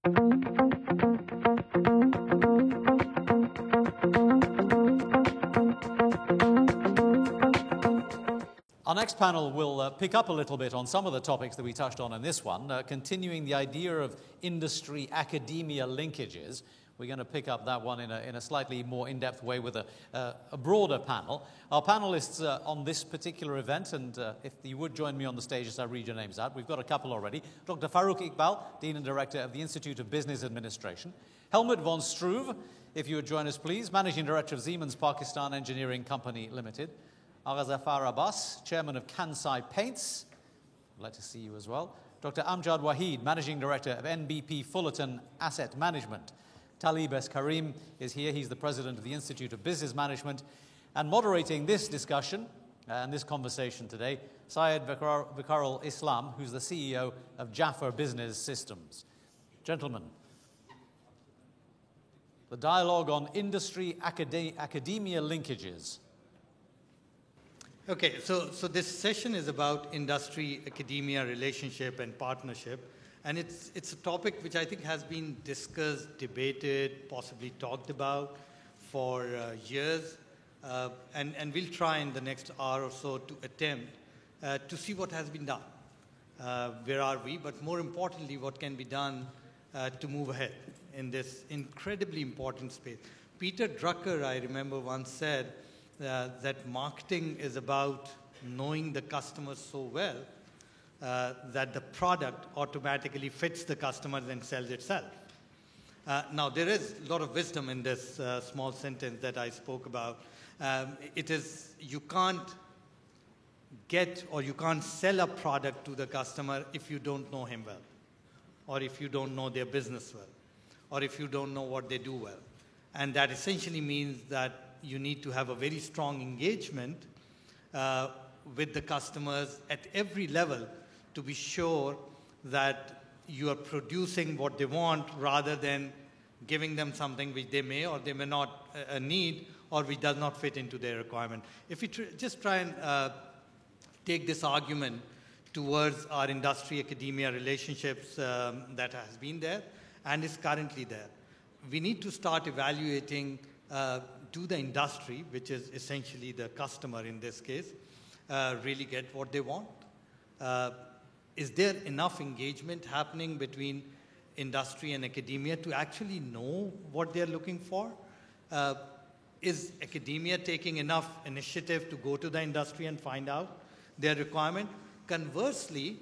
Our next panel will pick up a little bit on some of the topics that we touched on in this one, continuing the idea of industry-academia linkages. We're going to pick up that one in a slightly more in-depth way with a broader panel. Our panelists on this particular event, and if you would join me on the stage as I read your names out, we've got a couple already. Dr. Farooq Iqbal, Dean and Director of the Institute of Business Administration. Helmut von Struve, if you would join us, please, Managing Director of Siemens Pakistan Engineering Company Limited. Agha Zafar Abbas, Chairman of Kansai Paints. I'd like to see you as well. Dr. Amjad Waheed, Managing Director of NBP Fullerton Asset Management. Talib S. Karim is here. He's the President of the Institute of Business Management. And moderating this discussion and this conversation today, Syed Vikarul Islam, who's the CEO of Jaffa Business Systems. Gentlemen, the dialogue on industry-academia linkages. Okay, so this session is about industry-academia relationship and partnership, and it's a topic which I think has been discussed, debated, possibly talked about for years, and we'll try in the next hour or so to attempt to see what has been done. Where are we? But more importantly, what can be done to move ahead in this incredibly important space. Peter Drucker, I remember, once said that marketing is about knowing the customer so well that the product automatically fits the customer and sells itself. Now, there is a lot of wisdom in this small sentence that I spoke about. It is, you can't get or you can't sell a product to the customer if you don't know him well, or if you don't know their business well, or if you don't know what they do well. And that essentially means that you need to have a very strong engagement with the customers at every level to be sure that you are producing what they want rather than giving them something which they may or they may not need or which does not fit into their requirement. If we just try and take this argument towards our industry-academia relationships that has been there and is currently there, we need to start evaluating do the industry, which is essentially the customer in this case, really get what they want? Is there enough engagement happening between industry and academia to actually know what they're looking for? Is academia taking enough initiative to go to the industry and find out their requirement? Conversely,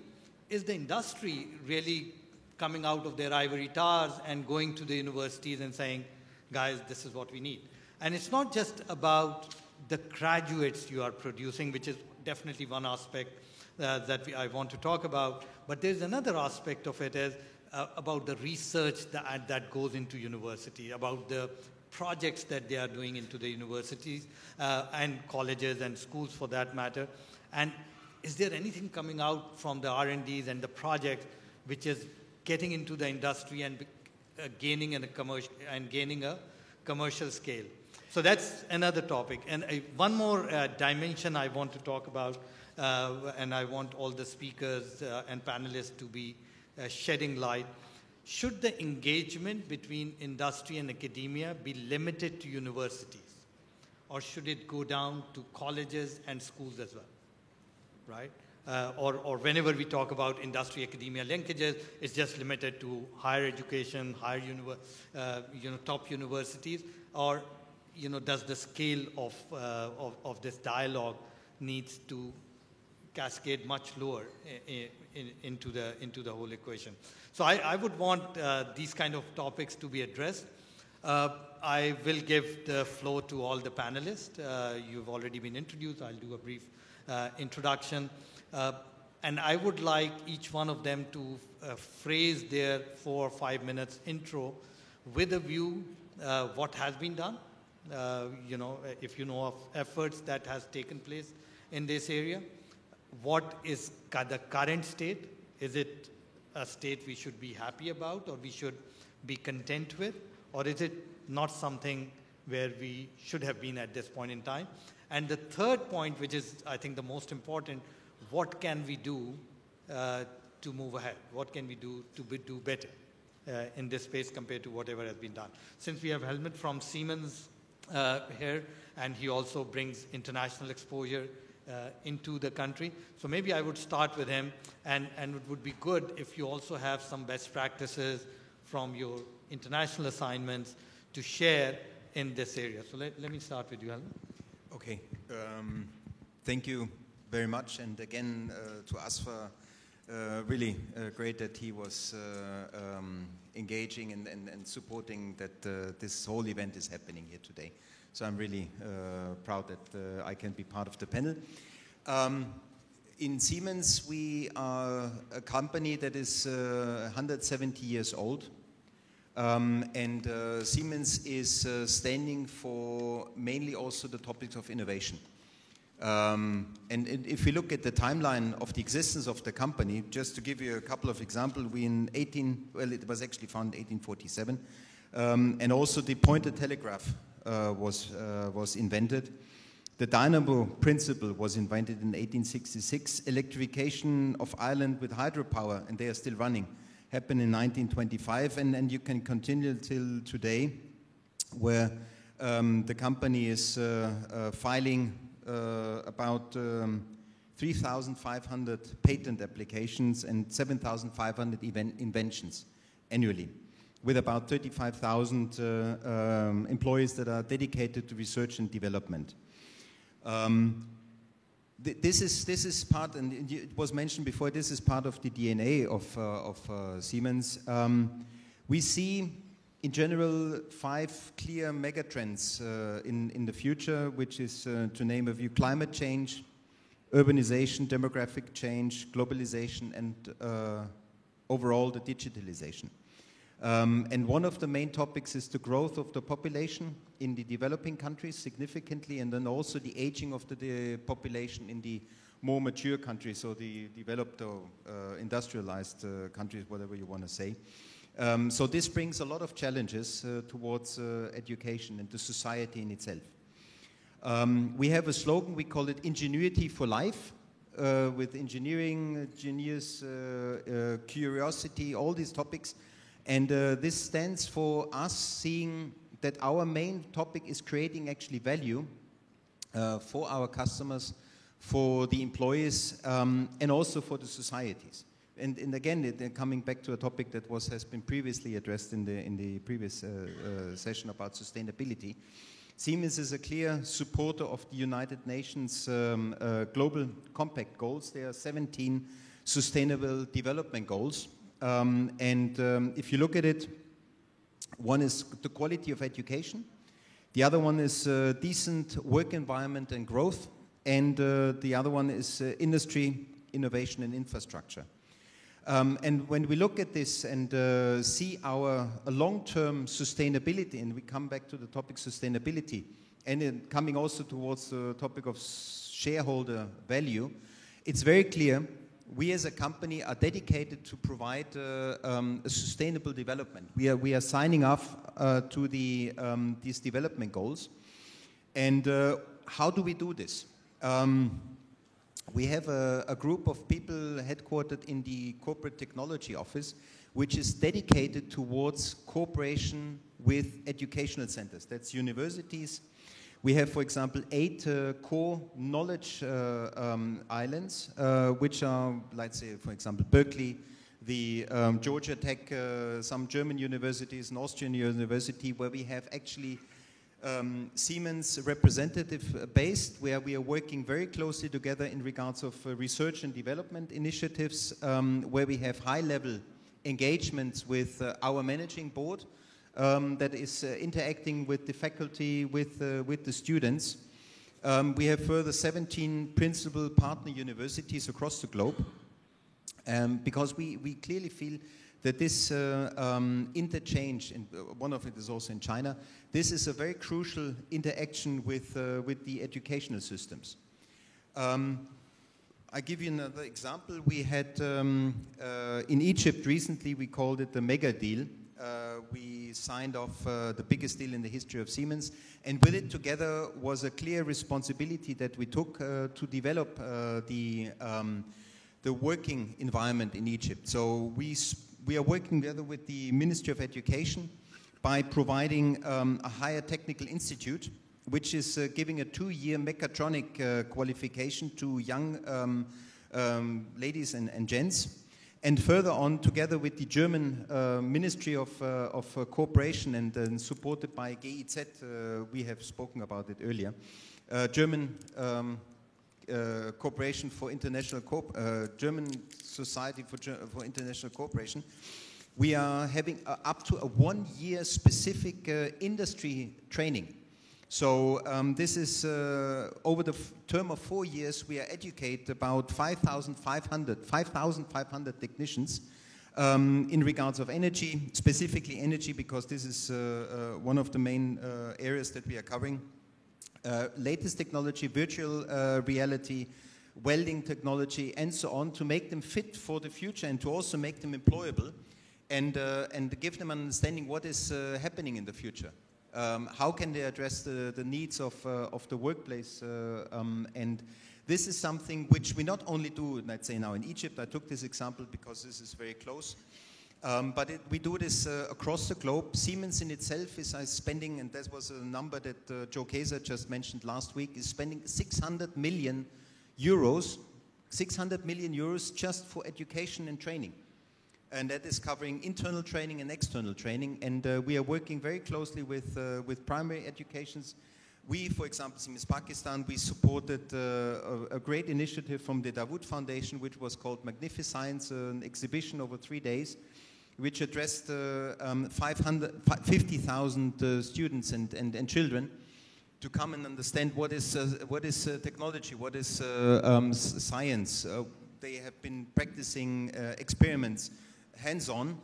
is the industry really coming out of their ivory towers and going to the universities and saying, guys, this is what we need? And it's not just about the graduates you are producing, which is definitely one aspect that I want to talk about, but there's another aspect of it is about the research that goes into university, about the projects that they are doing into the universities and colleges and schools for that matter. And is there anything coming out from the R&Ds and the projects which is getting into the industry and gaining a commercial scale? So that's another topic. And one more dimension I want to talk about, and I want all the speakers and panelists to be shedding light. Should the engagement between industry and academia be limited to universities? Or should it go down to colleges and schools as well? Right? Or whenever we talk about industry-academia linkages, it's just limited to higher education, top universities, or does the scale of this dialogue needs to cascade much lower into the whole equation? So I would want these kind of topics to be addressed. I will give the floor to all the panelists. You've already been introduced. I'll do a brief introduction. And I would like each one of them to phrase their 4 or 5 minutes intro with a view what has been done. If you know of efforts that has taken place in this area, what is the current state? Is it a state we should be happy about or we should be content with? Or is it not something where we should have been at this point in time? And the third point, which is, I think, the most important, what can we do to move ahead? What can we do to do better? in this space compared to whatever has been done. Since we have Helmut from Siemens here, and he also brings international exposure into the country. So maybe I would start with him, and it would be good if you also have some best practices from your international assignments to share in this area. So let me start with you, Helmut. Okay. Thank you very much. And again, to Asfa, really great that he was engaging and supporting that this whole event is happening here today. So I'm really proud that I can be part of the panel. In Siemens, we are a company that is 170 years old. And Siemens is standing for mainly also the topics of innovation. And if we look at the timeline of the existence of the company, just to give you a couple of examples, it was actually founded in 1847, and also the pointed telegraph was invented. The dynamo principle was invented in 1866. Electrification of Ireland with hydropower, and they are still running, happened in 1925, and you can continue till today, where the company is filing about 3,500 patent applications and 7,500 inventions annually, with about 35,000 employees that are dedicated to research and development. This is part, and it was mentioned before, this is part of the DNA of Siemens. We see, in general, 5 clear megatrends in the future, which is, to name a few, climate change, urbanization, demographic change, globalization, and overall the digitalization. And one of the main topics is the growth of the population in the developing countries significantly, and then also the aging of the population in the more mature countries, so the developed or industrialized countries, whatever you want to say. So this brings a lot of challenges towards education and the society in itself. We have a slogan, we call it Ingenuity for Life, with engineering, genius, curiosity, all these topics. And this stands for us seeing that our main topic is creating actually value for our customers, for the employees, and also for the societies. And again, coming back to a topic that has been previously addressed in the previous session about sustainability, Siemens is a clear supporter of the United Nations Global Compact goals. There are 17 Sustainable Development Goals. If you look at it, one is the quality of education, the other one is decent work environment and growth, and the other one is industry, innovation and infrastructure. And when we look at this and see our long-term sustainability, and we come back to the topic sustainability, and coming also towards the topic of shareholder value, it's very clear we as a company are dedicated to provide a sustainable development. We are signing up to these development goals. And how do we do this? We have a group of people headquartered in the Corporate Technology Office, which is dedicated towards cooperation with educational centers. That's universities. We have, for example, 8 core knowledge islands, which are, let's say, for example, Berkeley, the Georgia Tech, some German universities, an Austrian university, where we have actually Siemens representative based, where we are working very closely together in regards of research and development initiatives, where we have high-level engagements with our managing board, that is interacting with the faculty, with the students. We have further 17 principal partner universities across the globe, because we clearly feel that this interchange, and one of it is also in China, this is a very crucial interaction with the educational systems. I give you another example. We had in Egypt recently, we called it the mega deal. We signed off the biggest deal in the history of Siemens, and with it together was a clear responsibility that we took to develop the working environment in Egypt. So we we are working together with the Ministry of Education by providing a higher technical institute, which is giving a 2-year mechatronic qualification to young ladies and gents. And further on, together with the German Ministry of Cooperation and supported by GIZ, we have spoken about it earlier, German Cooperation for International German Society for International Cooperation, we are having up to a 1-year specific industry training. So this is over the term of 4 years, we are educate about 5,500 technicians in regards of energy, specifically energy, because this is one of the main areas that we are covering. Latest technology, virtual reality, welding technology, and so on, to make them fit for the future and to also make them employable, and give them an understanding what is happening in the future. How can they address the needs of the workplace? And this is something which we not only do, let's say now in Egypt. I took this example because this is very close. But we do this across the globe. Siemens in itself is spending, and that was a number that Joe Kaeser just mentioned last week, is spending 600 million euros just for education and training. And that is covering internal training and external training. And we are working very closely with primary educations. We, for example, Siemens Pakistan, we supported a great initiative from the Dawood Foundation, which was called Magnificence, an exhibition over 3 days, which addressed 50,000 students and children to come and understand what is technology, what is science. They have been practicing experiments hands-on,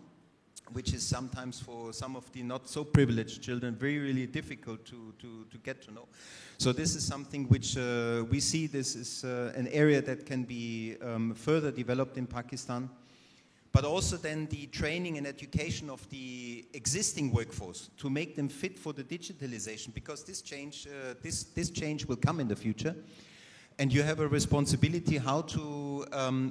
which is sometimes for some of the not so privileged children really difficult to get to know. So this is something which we see this is an area that can be further developed in Pakistan. But also then the training and education of the existing workforce to make them fit for the digitalization, because this change will come in the future. And you have a responsibility how to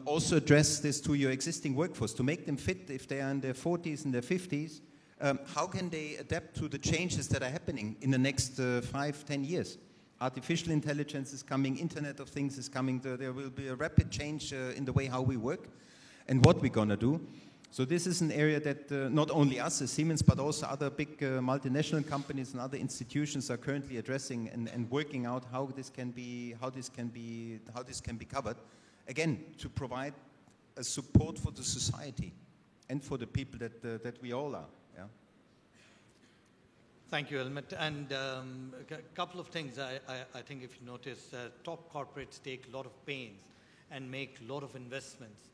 also address this to your existing workforce, to make them fit if they are in their 40s and their 50s. How can they adapt to the changes that are happening in the next 5-10 years? Artificial intelligence is coming, Internet of Things is coming, there will be a rapid change in the way how we work and what we're going to do. So this is an area that not only us as Siemens, but also other big multinational companies and other institutions are currently addressing and working out how this can be covered. Again, to provide a support for the society and for the people that we all are. Yeah. Thank you, Helmut. And a couple of things I think if you notice, top corporates take a lot of pains and make a lot of investments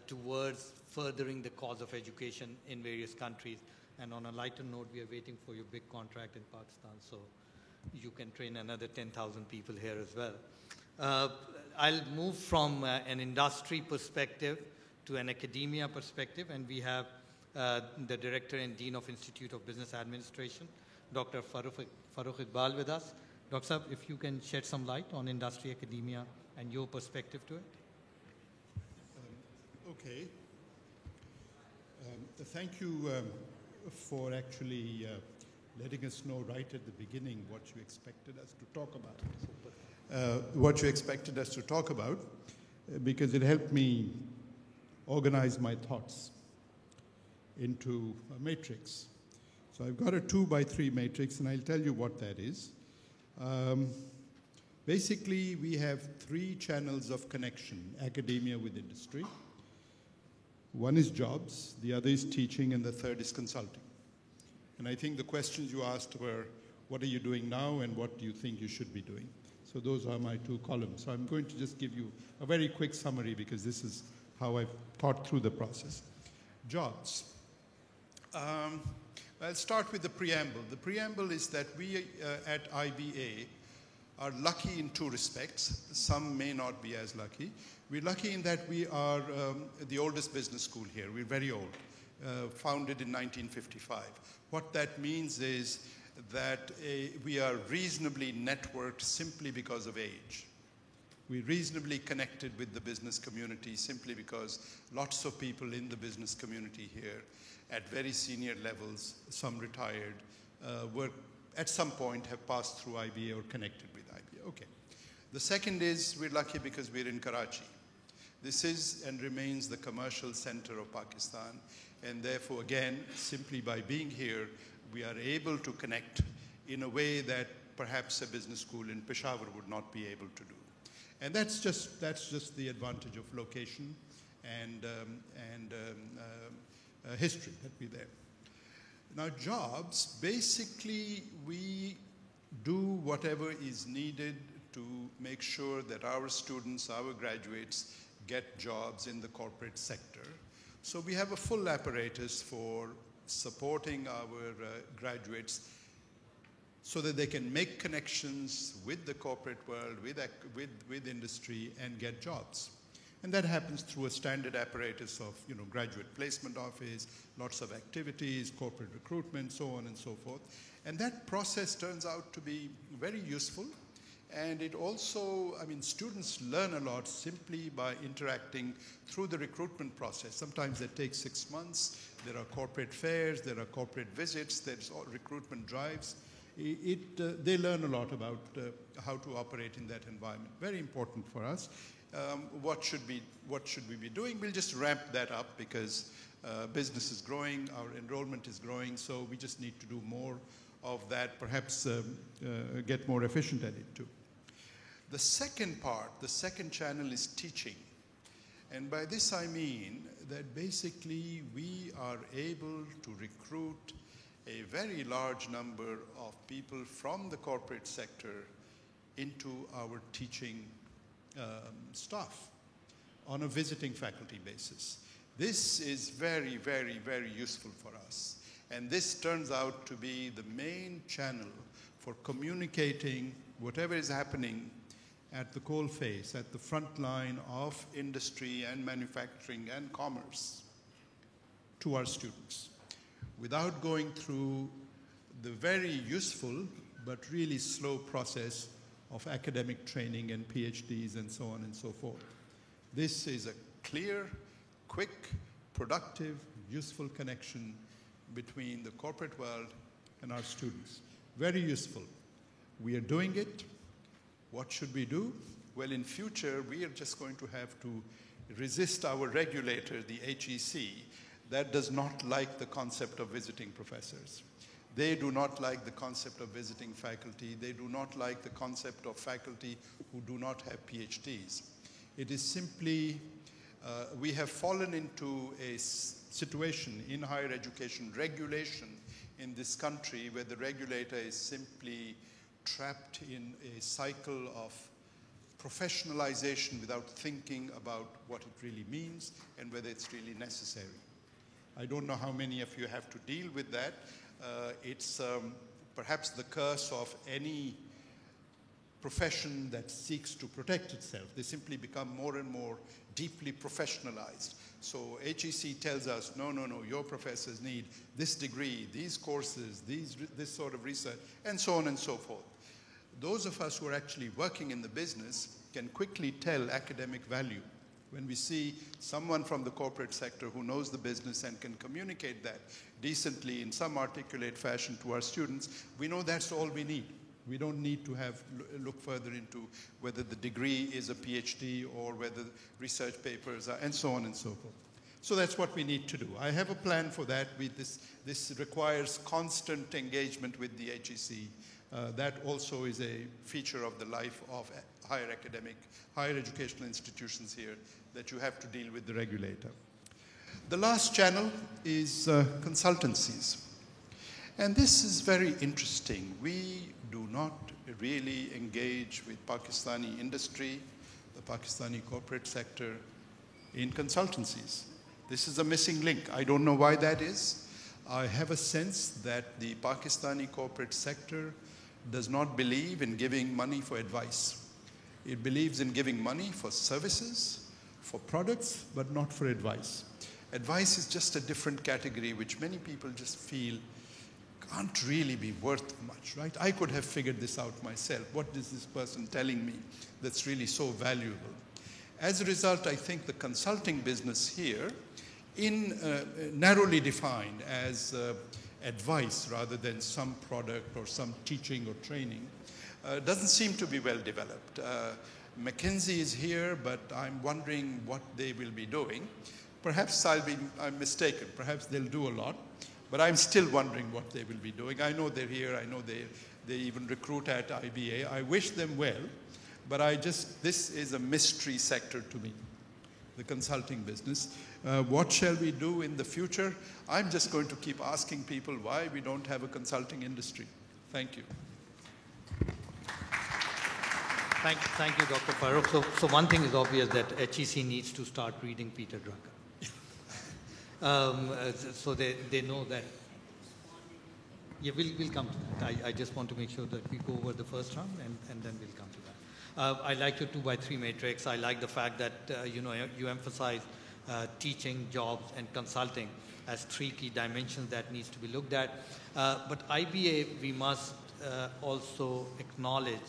towards furthering the cause of education in various countries. And on a lighter note, we are waiting for your big contract in Pakistan, so you can train another 10,000 people here as well. I'll move from an industry perspective to an academia perspective, and we have the Director and Dean of Institute of Business Administration, Dr. Farrukh Iqbal with us. Dr. Saab, if you can shed some light on industry, academia, and your perspective to it. Okay. Thank you for actually letting us know right at the beginning what you expected us to talk about. Because it helped me organize my thoughts into a matrix. So I've got a 2x3 matrix, and I'll tell you what that is. Basically, we have 3 channels of connection: academia with industry. One is jobs, the other is teaching, and the third is consulting. And I think the questions you asked were, what are you doing now, and what do you think you should be doing? So those are my 2 columns. So I'm going to just give you a very quick summary, because this is how I've thought through the process. Jobs. I'll start with the preamble. The preamble is that we at IBA are lucky in 2 respects. Some may not be as lucky. We're lucky in that we are the oldest business school here. We're very old, founded in 1955. What that means is that we are reasonably networked simply because of age. We're reasonably connected with the business community simply because lots of people in the business community here at very senior levels, some retired, were at some point have passed through IBA or connected with IBA. Okay. The second is we're lucky because we're in Karachi. This is and remains the commercial center of Pakistan, and therefore, again, simply by being here, we are able to connect in a way that perhaps a business school in Peshawar would not be able to do. And that's just the advantage of location and history that we there. Now, jobs, basically, we do whatever is needed to make sure that our students, our graduates, get jobs in the corporate sector. So we have a full apparatus for supporting our graduates so that they can make connections with the corporate world, with industry, and get jobs. And that happens through a standard apparatus of, graduate placement office, lots of activities, corporate recruitment, so on and so forth. And that process turns out to be very useful. And it also, students learn a lot simply by interacting through the recruitment process. Sometimes that takes 6 months. There are corporate fairs, there are corporate visits, there's recruitment drives. They learn a lot about how to operate in that environment. Very important for us. What should we be doing? We'll just ramp that up because business is growing, our enrollment is growing, so we just need to do more of that, perhaps get more efficient at it too. The second part, the second channel is teaching. And by this I mean that basically we are able to recruit a very large number of people from the corporate sector into our teaching staff on a visiting faculty basis. This is very, very, very useful for us. And this turns out to be the main channel for communicating whatever is happening at the coalface, at the front line of industry and manufacturing and commerce to our students, without going through the very useful but really slow process of academic training and PhDs and so on and so forth. This is a clear, quick, productive, useful connection between the corporate world and our students. Very useful. We are doing it. What should we do? Well, in future, we are just going to have to resist our regulator, the HEC, that does not like the concept of visiting professors. They do not like the concept of visiting faculty. They do not like the concept of faculty who do not have PhDs. It is simply, we have fallen into a situation in higher education regulation in this country where the regulator is simply trapped in a cycle of professionalization without thinking about what it really means and whether it's really necessary. I don't know how many of you have to deal with that. It's perhaps the curse of any profession that seeks to protect itself. They simply become more and more deeply professionalized. So HEC tells us, no, your professors need this degree, these courses, this sort of research, and so on and so forth. Those of us who are actually working in the business can quickly tell academic value. When we see someone from the corporate sector who knows the business and can communicate that decently in some articulate fashion to our students, we know that's all we need. We don't need to look further into whether the degree is a PhD or whether research papers are, and so on and so forth. So that's what we need to do. I have a plan for that. This requires constant engagement with the HEC. That also is a feature of the life of higher educational institutions here, that you have to deal with the regulator. The last channel is consultancies. And this is very interesting. We do not really engage with Pakistani industry, the Pakistani corporate sector, in consultancies. This is a missing link. I don't know why that is. I have a sense that the Pakistani corporate sector does not believe in giving money for advice. It believes in giving money for services, for products, but not for advice. Advice is just a different category which many people just feel can't really be worth much, right? I could have figured this out myself. What is this person telling me that's really so valuable? As a result, I think the consulting business here, narrowly defined as advice rather than some product or some teaching or training, doesn't seem to be well developed. McKinsey is here, but I'm wondering what they will be doing. Perhaps I'm mistaken. Perhaps they'll do a lot, but I'm still wondering what they will be doing. I know they're here. I know they even recruit at IBA. I wish them well, but this is a mystery sector to me, the consulting business. What shall we do in the future? I'm just going to keep asking people why we don't have a consulting industry. Thank you. Thank you, Dr. Farooq. So one thing is obvious, that HEC needs to start reading Peter Drucker. So they know that. Yeah, we'll come to that. I just want to make sure that we go over the first round and then we'll come to that. I like your 2x3 matrix. I like the fact that you emphasize teaching, jobs, and consulting as three key dimensions that needs to be looked at. But IBA, we must also acknowledge,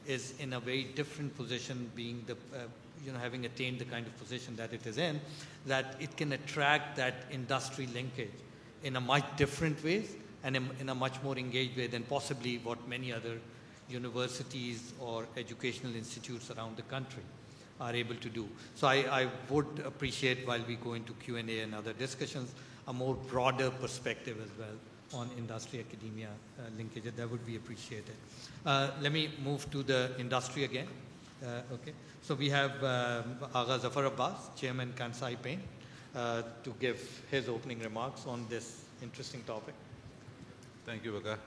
is in a very different position, being the having attained the kind of position that it is in, that it can attract that industry linkage in a much different ways and in a much more engaged way than possibly what many other universities or educational institutes around the country are able to do. So I would appreciate, while we go into Q&A and other discussions, a more broader perspective as well on industry-academia linkage. That would be appreciated. Let me move to the industry again. Okay. So we have Agha Zafar Abbas, Chairman Kansai Paint, to give his opening remarks on this interesting topic. Thank you, Baka.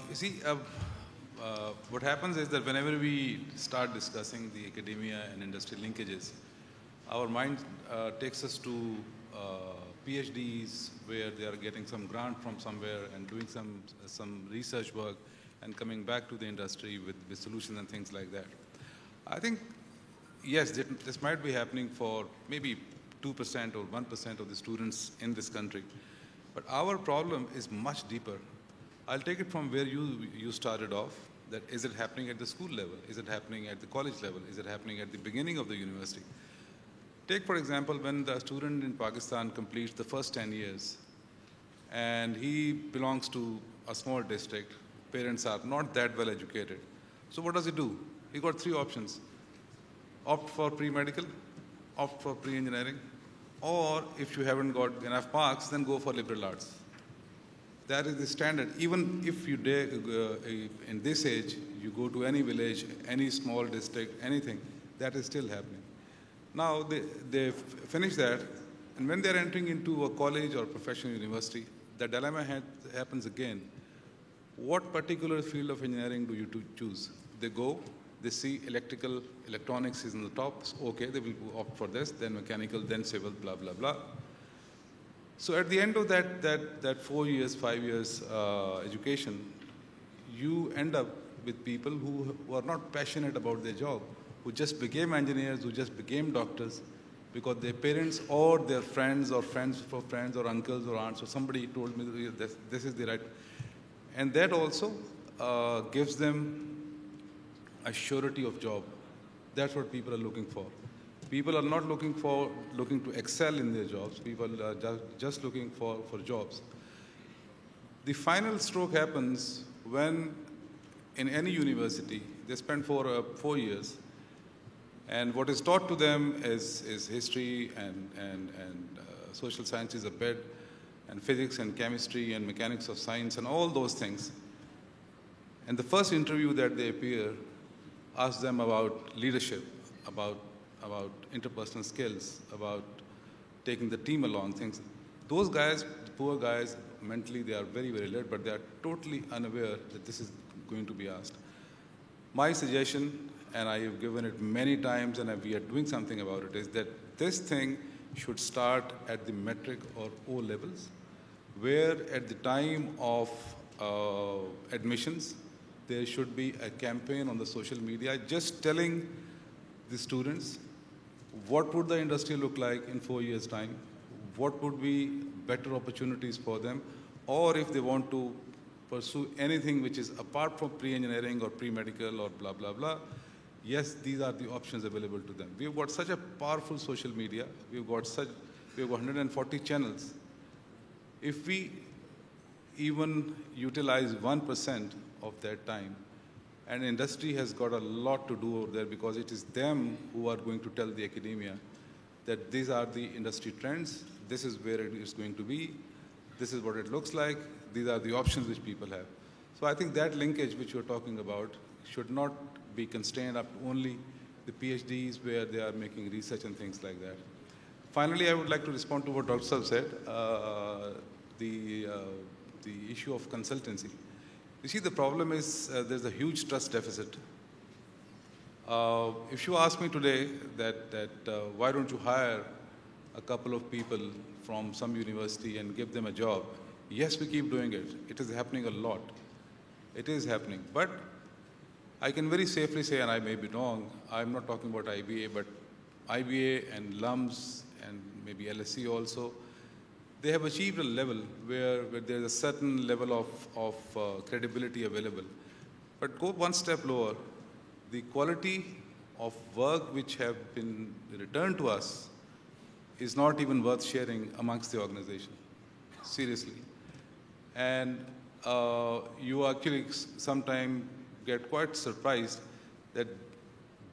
You see, what happens is that whenever we start discussing the academia and industry linkages, our mind takes us to PhDs where they are getting some grant from somewhere and doing some research work and coming back to the industry with solutions and things like that. I think, yes, this might be happening for maybe 2% or 1% of the students in this country. But our problem is much deeper. I'll take it from where you started off, that is it happening at the school level? Is it happening at the college level? Is it happening at the beginning of the university? Take, for example, when the student in Pakistan completes the first 10 years and he belongs to a small district, parents are not that well educated. So what does he do? He got three options. Opt for pre-medical, opt for pre-engineering, or if you haven't got enough marks, then go for liberal arts. That is the standard. Even if you dare, in this age, you go to any village, any small district, anything, that is still happening. Now, they finish that, and when they're entering into a college or professional university, the dilemma happens again. What particular field of engineering do you choose? They go, they see electronics is in the top, so okay, they will opt for this, then mechanical, then civil, blah, blah, blah. So at the end of that 4 years, 5 years education, you end up with people who are not passionate about their job, who just became engineers, who just became doctors, because their parents or their friends or friends for friends or uncles or aunts or somebody told me this is the right. And that also gives them a surety of job. That's what people are looking for. People are not looking to excel in their jobs. People are just looking for jobs. The final stroke happens when, in any university, they spend 4 years, and what is taught to them is history and social sciences a bit, and physics and chemistry and mechanics of science and all those things. And the first interview that they appear asks them about leadership, about interpersonal skills, about taking the team along, things. Those guys, the poor guys, mentally they are very, very late, but they are totally unaware that this is going to be asked. My suggestion, and I have given it many times and we are doing something about it, is that this thing should start at the metric or O levels, where at the time of admissions, there should be a campaign on the social media just telling the students what would the industry look like in 4 years' time, what would be better opportunities for them, or if they want to pursue anything which is apart from pre-engineering or pre-medical or blah, blah, blah, yes, these are the options available to them. We've got such a powerful social media. We've got 140 channels. If we even utilize 1% of that time, and industry has got a lot to do over there, because it is them who are going to tell the academia that these are the industry trends, this is where it is going to be, this is what it looks like, these are the options which people have. So I think that linkage which you're talking about should not be constrained up to only the PhDs where they are making research and things like that. Finally, I would like to respond to what Dr. Saab said, the issue of consultancy. You see, the problem is there's a huge trust deficit. If you ask me today that why don't you hire a couple of people from some university and give them a job, yes, we keep doing it. It is happening a lot. It is happening. But I can very safely say, and I may be wrong, I'm not talking about IBA, but IBA and LUMS and maybe LSE also, they have achieved a level where there's a certain level of credibility available. But go one step lower, the quality of work which have been returned to us is not even worth sharing amongst the organization, seriously. And you actually sometimes get quite surprised that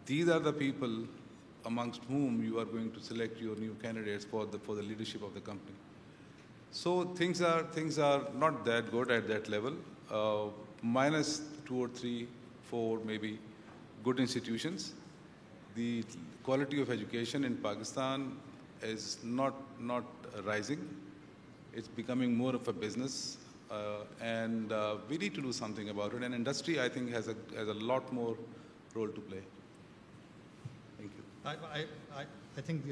these are the people amongst whom you are going to select your new candidates for the leadership of the company. So things are not that good at that level. Minus 2 or 3, 4 maybe good institutions. The quality of education in Pakistan is not rising. It's becoming more of a business, and we need to do something about it. And industry, I think, has a lot more role to play. Thank you. I think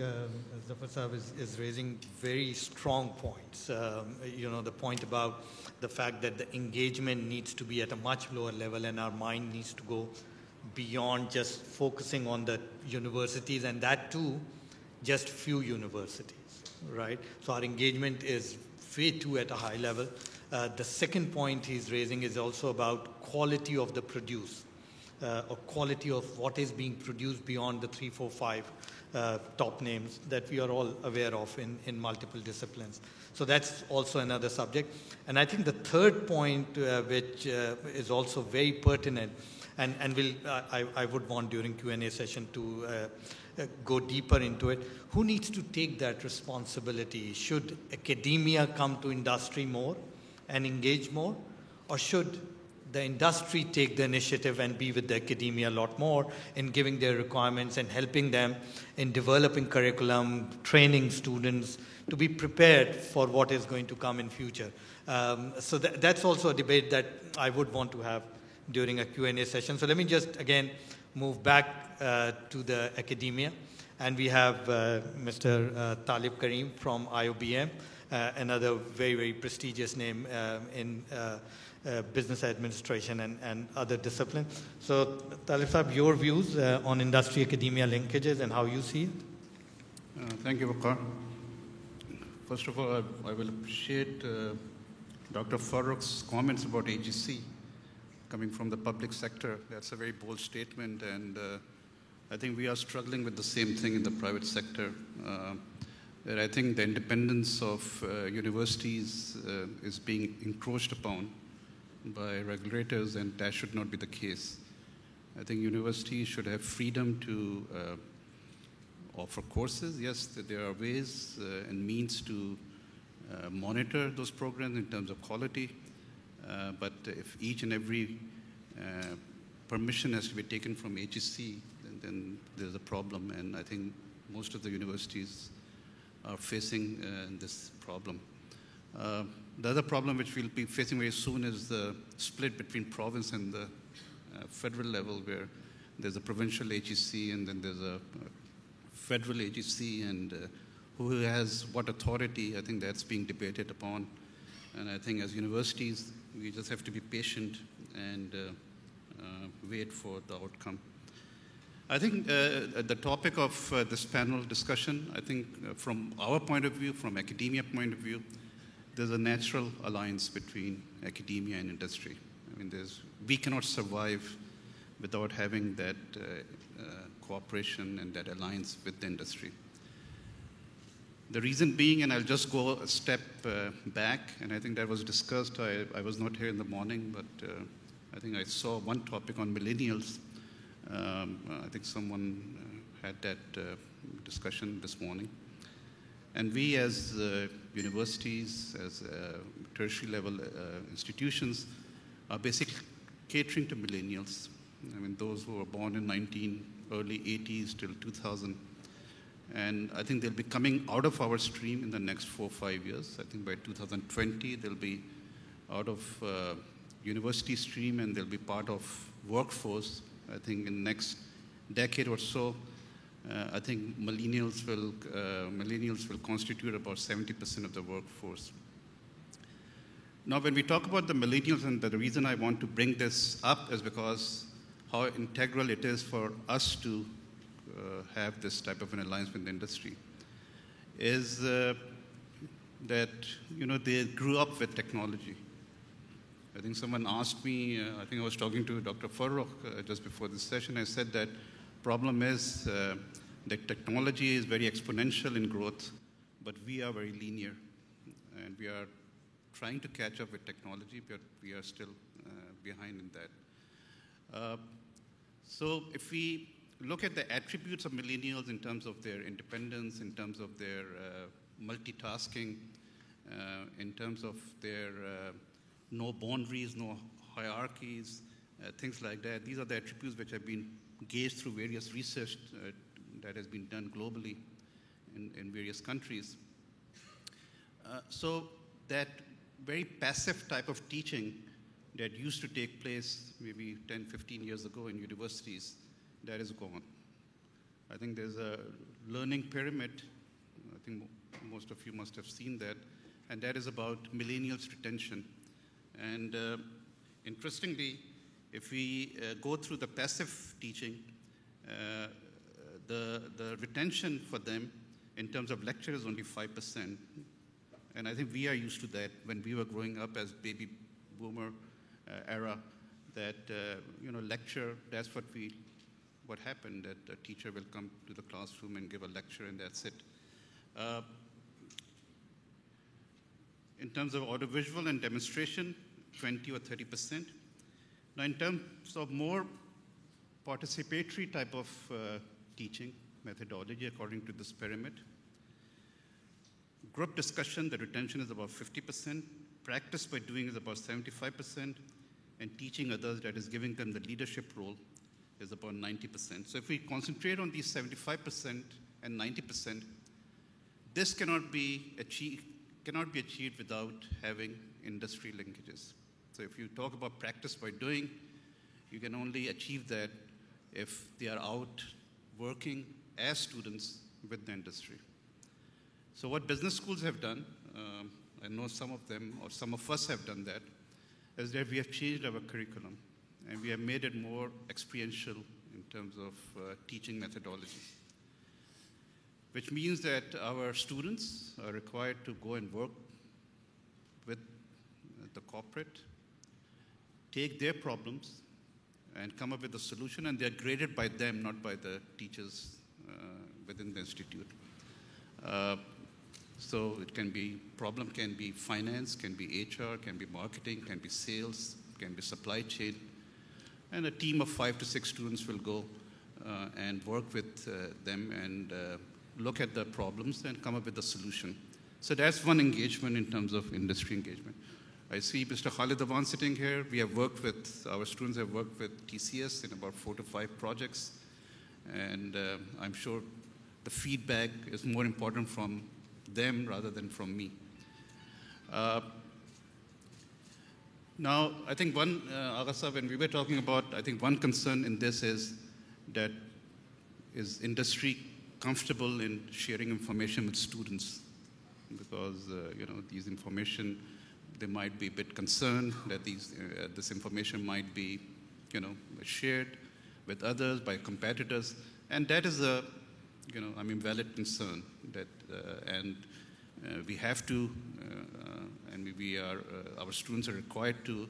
Zafar Saab is raising very strong points. The point about the fact that the engagement needs to be at a much lower level, and our mind needs to go beyond just focusing on the universities, and that too, just few universities, right? So our engagement is way too at a high level. The second point he's raising is also about quality of the produce, or quality of what is being produced beyond the 3, 4, 5 top names that we are all aware of in multiple disciplines. So that's also another subject. And I think the third point, which is also very pertinent, and I would want during Q&A session to go deeper into it, who needs to take that responsibility? Should academia come to industry more and engage more, or should the industry take the initiative and be with the academia a lot more in giving their requirements and helping them in developing curriculum, training students to be prepared for what is going to come in future? So that's also a debate that I would want to have during a Q&A session. So let me just, again, move back to the academia. And we have Mr. Talib Karim from IOBM, another very, very prestigious name in business administration and other disciplines. So, Talib Saab, your views on industry-academia linkages and how you see it? Thank you, Waqar. First of all, I will appreciate Dr. Farooq's comments about AGC coming from the public sector. That's a very bold statement, and I think we are struggling with the same thing in the private sector. Where I think the independence of universities is being encroached upon by regulators, and that should not be the case. I think universities should have freedom to offer courses. Yes, there are ways and means to monitor those programs in terms of quality, but if each and every permission has to be taken from HEC, then there's a problem, and I think most of the universities are facing this problem. The other problem which we'll be facing very soon is the split between province and the federal level, where there's a provincial HEC and then there's a federal HEC, and who has what authority. I think that's being debated upon. And I think as universities, we just have to be patient and wait for the outcome. I think the topic of this panel discussion, I think from our point of view, from academia point of view, there's a natural alliance between academia and industry. I mean, we cannot survive without having that cooperation and that alliance with the industry. The reason being, and I'll just go a step back, and I think that was discussed. I was not here in the morning, but I think I saw one topic on millennials. I think someone had that discussion this morning. And we as universities, as tertiary level institutions, are basically catering to millennials. I mean, those who were born in early 80s till 2000. And I think they'll be coming out of our stream in the next 4 or 5 years. I think by 2020, they'll be out of university stream and they'll be part of workforce. I think in the next decade or so, I think millennials will constitute about 70% of the workforce. Now, when we talk about the millennials, and the reason I want to bring this up is because how integral it is for us to have this type of an alliance with the industry, is that they grew up with technology. I think someone asked me, I think I was talking to Dr. Farrokh just before this session, I said that problem is that technology is very exponential in growth, but we are very linear, and we are trying to catch up with technology, but we are still behind in that. So if we look at the attributes of millennials in terms of their independence, in terms of their multitasking, in terms of their no boundaries, no hierarchies, things like that. These are the attributes which have been gauged through various research that has been done globally in various countries. So that very passive type of teaching that used to take place maybe 10, 15 years ago in universities, that is gone. I think there's a learning pyramid. I think most of you must have seen that. And that is about millennials' retention. And interestingly, if we go through the passive teaching, the retention for them in terms of lecture is only 5%. And I think we are used to that when we were growing up as baby boomer era, that lecture, that's what happened, that a teacher will come to the classroom and give a lecture and that's it. In terms of audiovisual and demonstration, 20 or 30%. Now in terms of more participatory type of teaching methodology according to this pyramid, group discussion, the retention is about 50%, practice by doing is about 75%, and teaching others, that is giving them the leadership role, is about 90%. So if we concentrate on these 75% and 90%, this cannot be achieved without having industry linkages. So if you talk about practice by doing, you can only achieve that if they are out working as students with the industry. So what business schools have done, I know some of them, or some of us have done that, is that we have changed our curriculum and we have made it more experiential in terms of teaching methodology, which means that our students are required to go and work with the corporate, take their problems and come up with a solution, and they're graded by them, not by the teachers within the institute. So it can be, problem can be finance, can be HR, can be marketing, can be sales, can be supply chain. And a team of 5 to 6 students will go and work with them and look at the problems and come up with a solution. So that's one engagement in terms of industry engagement. I see Mr. Khalid Awan sitting here. We have worked with, our students have worked with TCS in about 4 to 5 projects. And I'm sure the feedback is more important from them rather than from me. Now, I think one, Agha, when we were talking about, I think one concern in this is that is industry comfortable in sharing information with students? Because, these information, they might be a bit concerned that this information might be, shared with others, by competitors. And that is a, valid concern that, and we have to, and our students are required to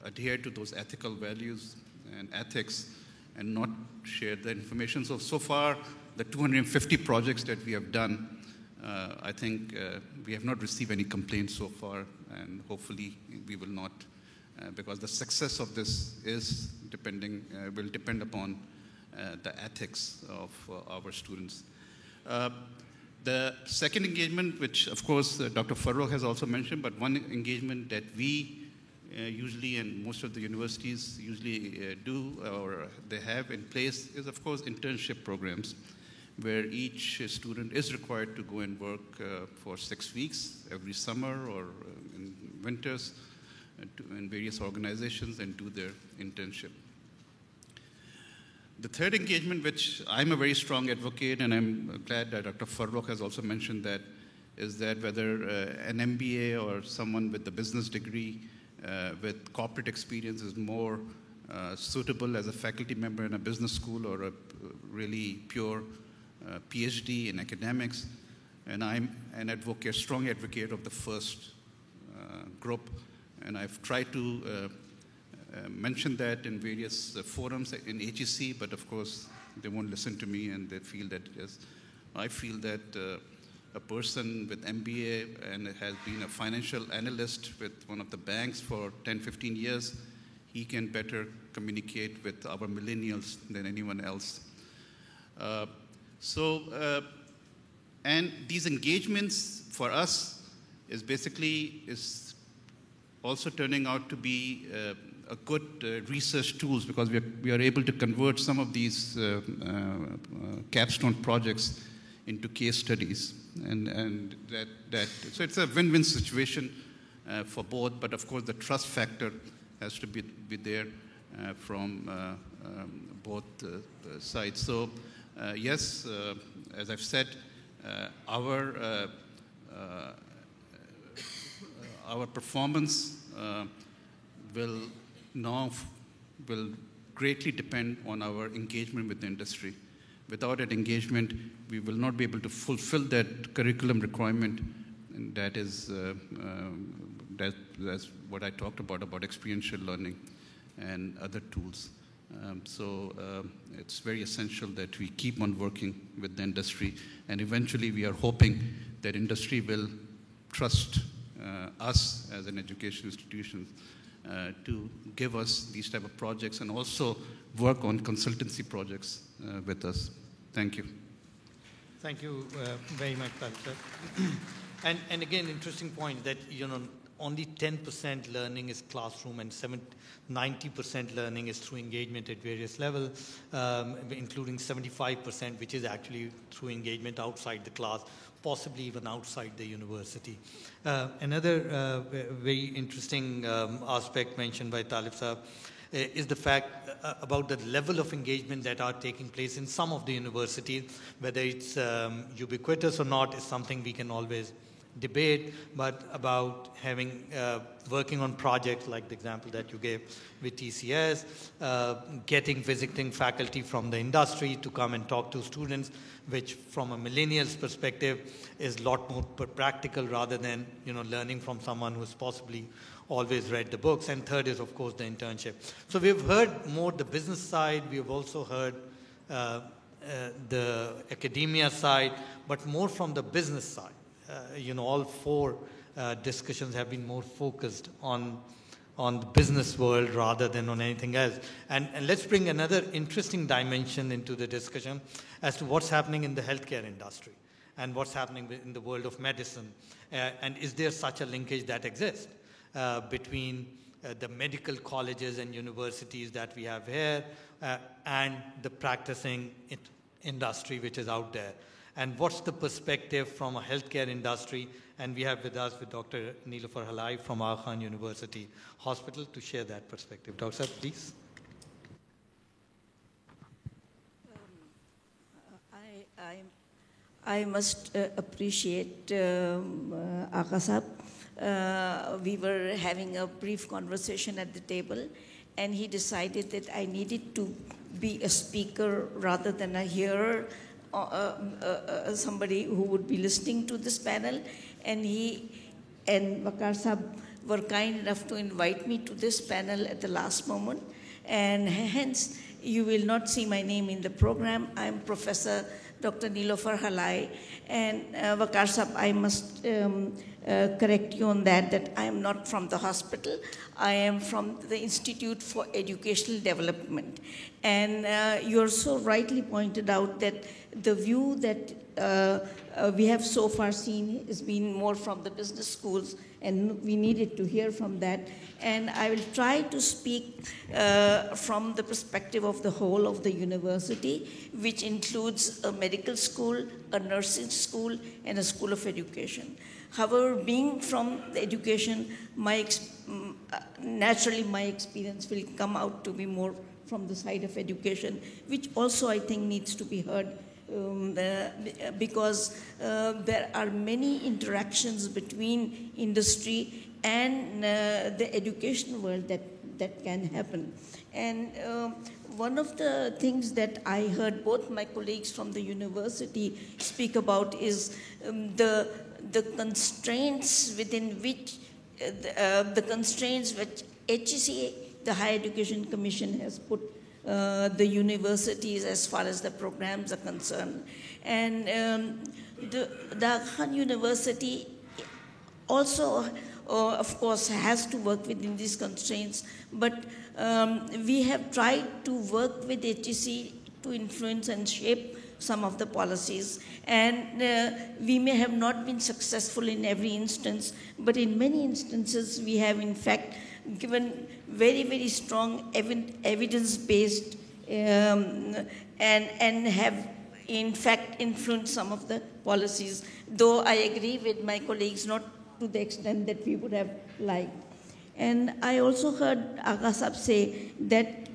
adhere to those ethical values and ethics and not share the information. So far, the 250 projects that we have done, I think we have not received any complaints so far, and hopefully we will not, because the success of this will depend upon the ethics of our students. The second engagement, which of course Dr. Farrokh has also mentioned, but one engagement that we usually, and most of the universities usually do or they have in place, is of course internship programs, where each student is required to go and work for 6 weeks every summer or in winters in various organizations and do their internship. The third engagement, which I'm a very strong advocate, and I'm glad that Dr. Farrokh has also mentioned that, is that whether an MBA or someone with a business degree with corporate experience is more suitable as a faculty member in a business school or a really pure PhD in academics. And I'm a strong advocate of the first group. And I've tried to mention that in various forums in HEC, but of course they won't listen to me, and they feel that, yes, I feel that a person with MBA and has been a financial analyst with one of the banks for 10, 15 years, he can better communicate with our millennials than anyone else. And these engagements for us is also turning out to be a good research tools, because we are able to convert some of these capstone projects into case studies, and so it's a win-win situation for both. But of course, the trust factor has to be there from both sides. So yes, as I've said, our performance will greatly depend on our engagement with the industry. Without that engagement, we will not be able to fulfill that curriculum requirement, and that's what I talked about experiential learning and other tools. So it's very essential that we keep on working with the industry, and eventually we are hoping that industry will trust us as an education institution to give us these type of projects and also work on consultancy projects with us. Thank you. Thank you very much, Talib. And again, interesting point that, only 10% learning is classroom and 90% learning is through engagement at various levels, including 75%, which is actually through engagement outside the class, possibly even outside the university. Another very interesting aspect mentioned by Talib Sahab is the fact about the level of engagement that are taking place in some of the universities. Whether it's ubiquitous or not is something we can always debate, but about having working on projects like the example that you gave with TCS, visiting faculty from the industry to come and talk to students, which from a millennial's perspective is a lot more practical rather than learning from someone who's possibly always read the books. And third is, of course, the internship. So we've heard more the business side, we've also heard the academia side, but more from the business side. All four discussions have been more focused on the business world rather than on anything else. And let's bring another interesting dimension into the discussion as to what's happening in the healthcare industry and what's happening in the world of medicine. And is there such a linkage that exists between the medical colleges and universities that we have here and the practicing industry which is out there? And what's the perspective from a healthcare industry? And we have with us Dr. Niloofar Halai from Aga Khan University Hospital to share that perspective. Dr. Sir, please. I must appreciate Aga Sahab. We were having a brief conversation at the table, and he decided that I needed to be a speaker rather than a hearer. Somebody who would be listening to this panel, and he and Waqar Sahab were kind enough to invite me to this panel at the last moment, and hence you will not see my name in the program. I'm Professor Dr. Nilofer Halai, and Waqar Sahab, I must correct you on that I am not from the hospital. I am from the Institute for Educational Development. And you also rightly pointed out that the view that we have so far seen has been more from the business schools, and we needed to hear from that. And I will try to speak from the perspective of the whole of the university, which includes a medical school, a nursing school, and a school of education. However, being from the education, naturally my experience will come out to be more from the side of education, which also I think needs to be heard because there are many interactions between industry and the education world that can happen. And one of the things that I heard both my colleagues from the university speak about is the constraints within which the constraints which HEC, the Higher Education Commission, has put the universities as far as the programs are concerned. And the Aga Khan University also, of course, has to work within these constraints, but we have tried to work with HEC to influence and shape some of the policies. And we may have not been successful in every instance, but in many instances we have in fact given very, very strong evidence-based and have in fact influenced some of the policies, though I agree with my colleagues not to the extent that we would have liked. And I also heard Aga Sahab say that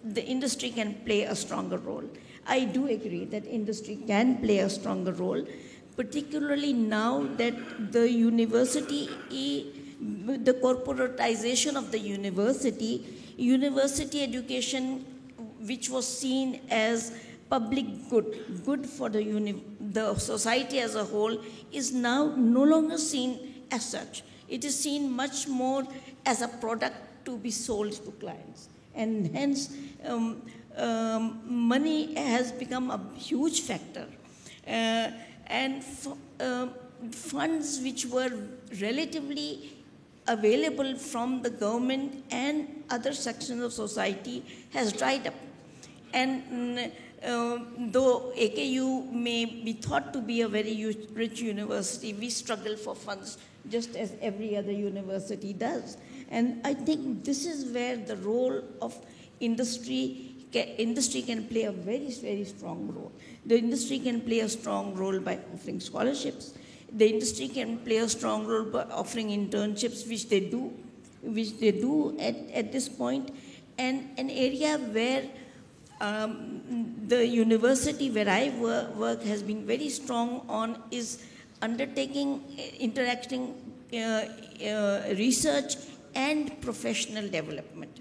the industry can play a stronger role. I do agree that industry can play a stronger role, particularly now that the university, the corporatization of the university education, which was seen as public good for the society as a whole, is now no longer seen as such. It is seen much more as a product to be sold to clients. And hence, money has become a huge factor. And funds which were relatively available from the government and other sections of society has dried up. And though AKU may be thought to be a very rich university, we struggle for funds just as every other university does. And I think this is where the role of industry can play a very, very strong role. The industry can play a strong role by offering scholarships. The industry can play a strong role by offering internships, which they do at this point. And an area where the university where I work has been very strong on is undertaking, interacting research and professional development.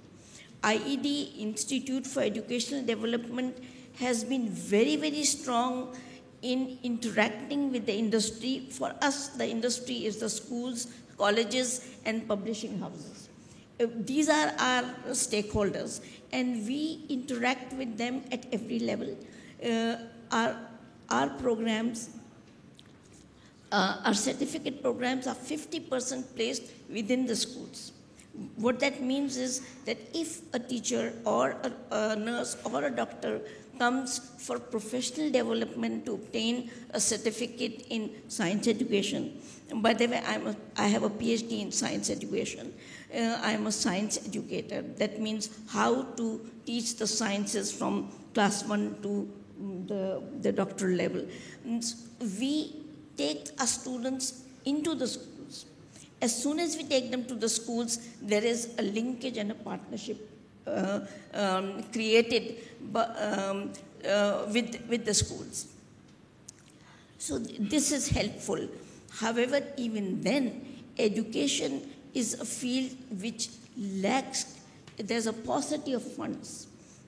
IED, Institute for Educational Development, has been very, very strong in interacting with the industry. For us, the industry is the schools, colleges, and publishing houses. These are our stakeholders, and we interact with them at every level. Our programs, our certificate programs are 50% placed within the schools. What that means is that if a teacher or a nurse or a doctor comes for professional development to obtain a certificate in science education, by the way, I have a PhD in science education. I am a science educator. That means how to teach the sciences from class 1 to the doctoral level. And we take our students into the schools. As soon as we take them to the schools, there is a linkage and a partnership created with the schools. So this is helpful. However, even then, education is a field which lacks, there's a paucity of funds.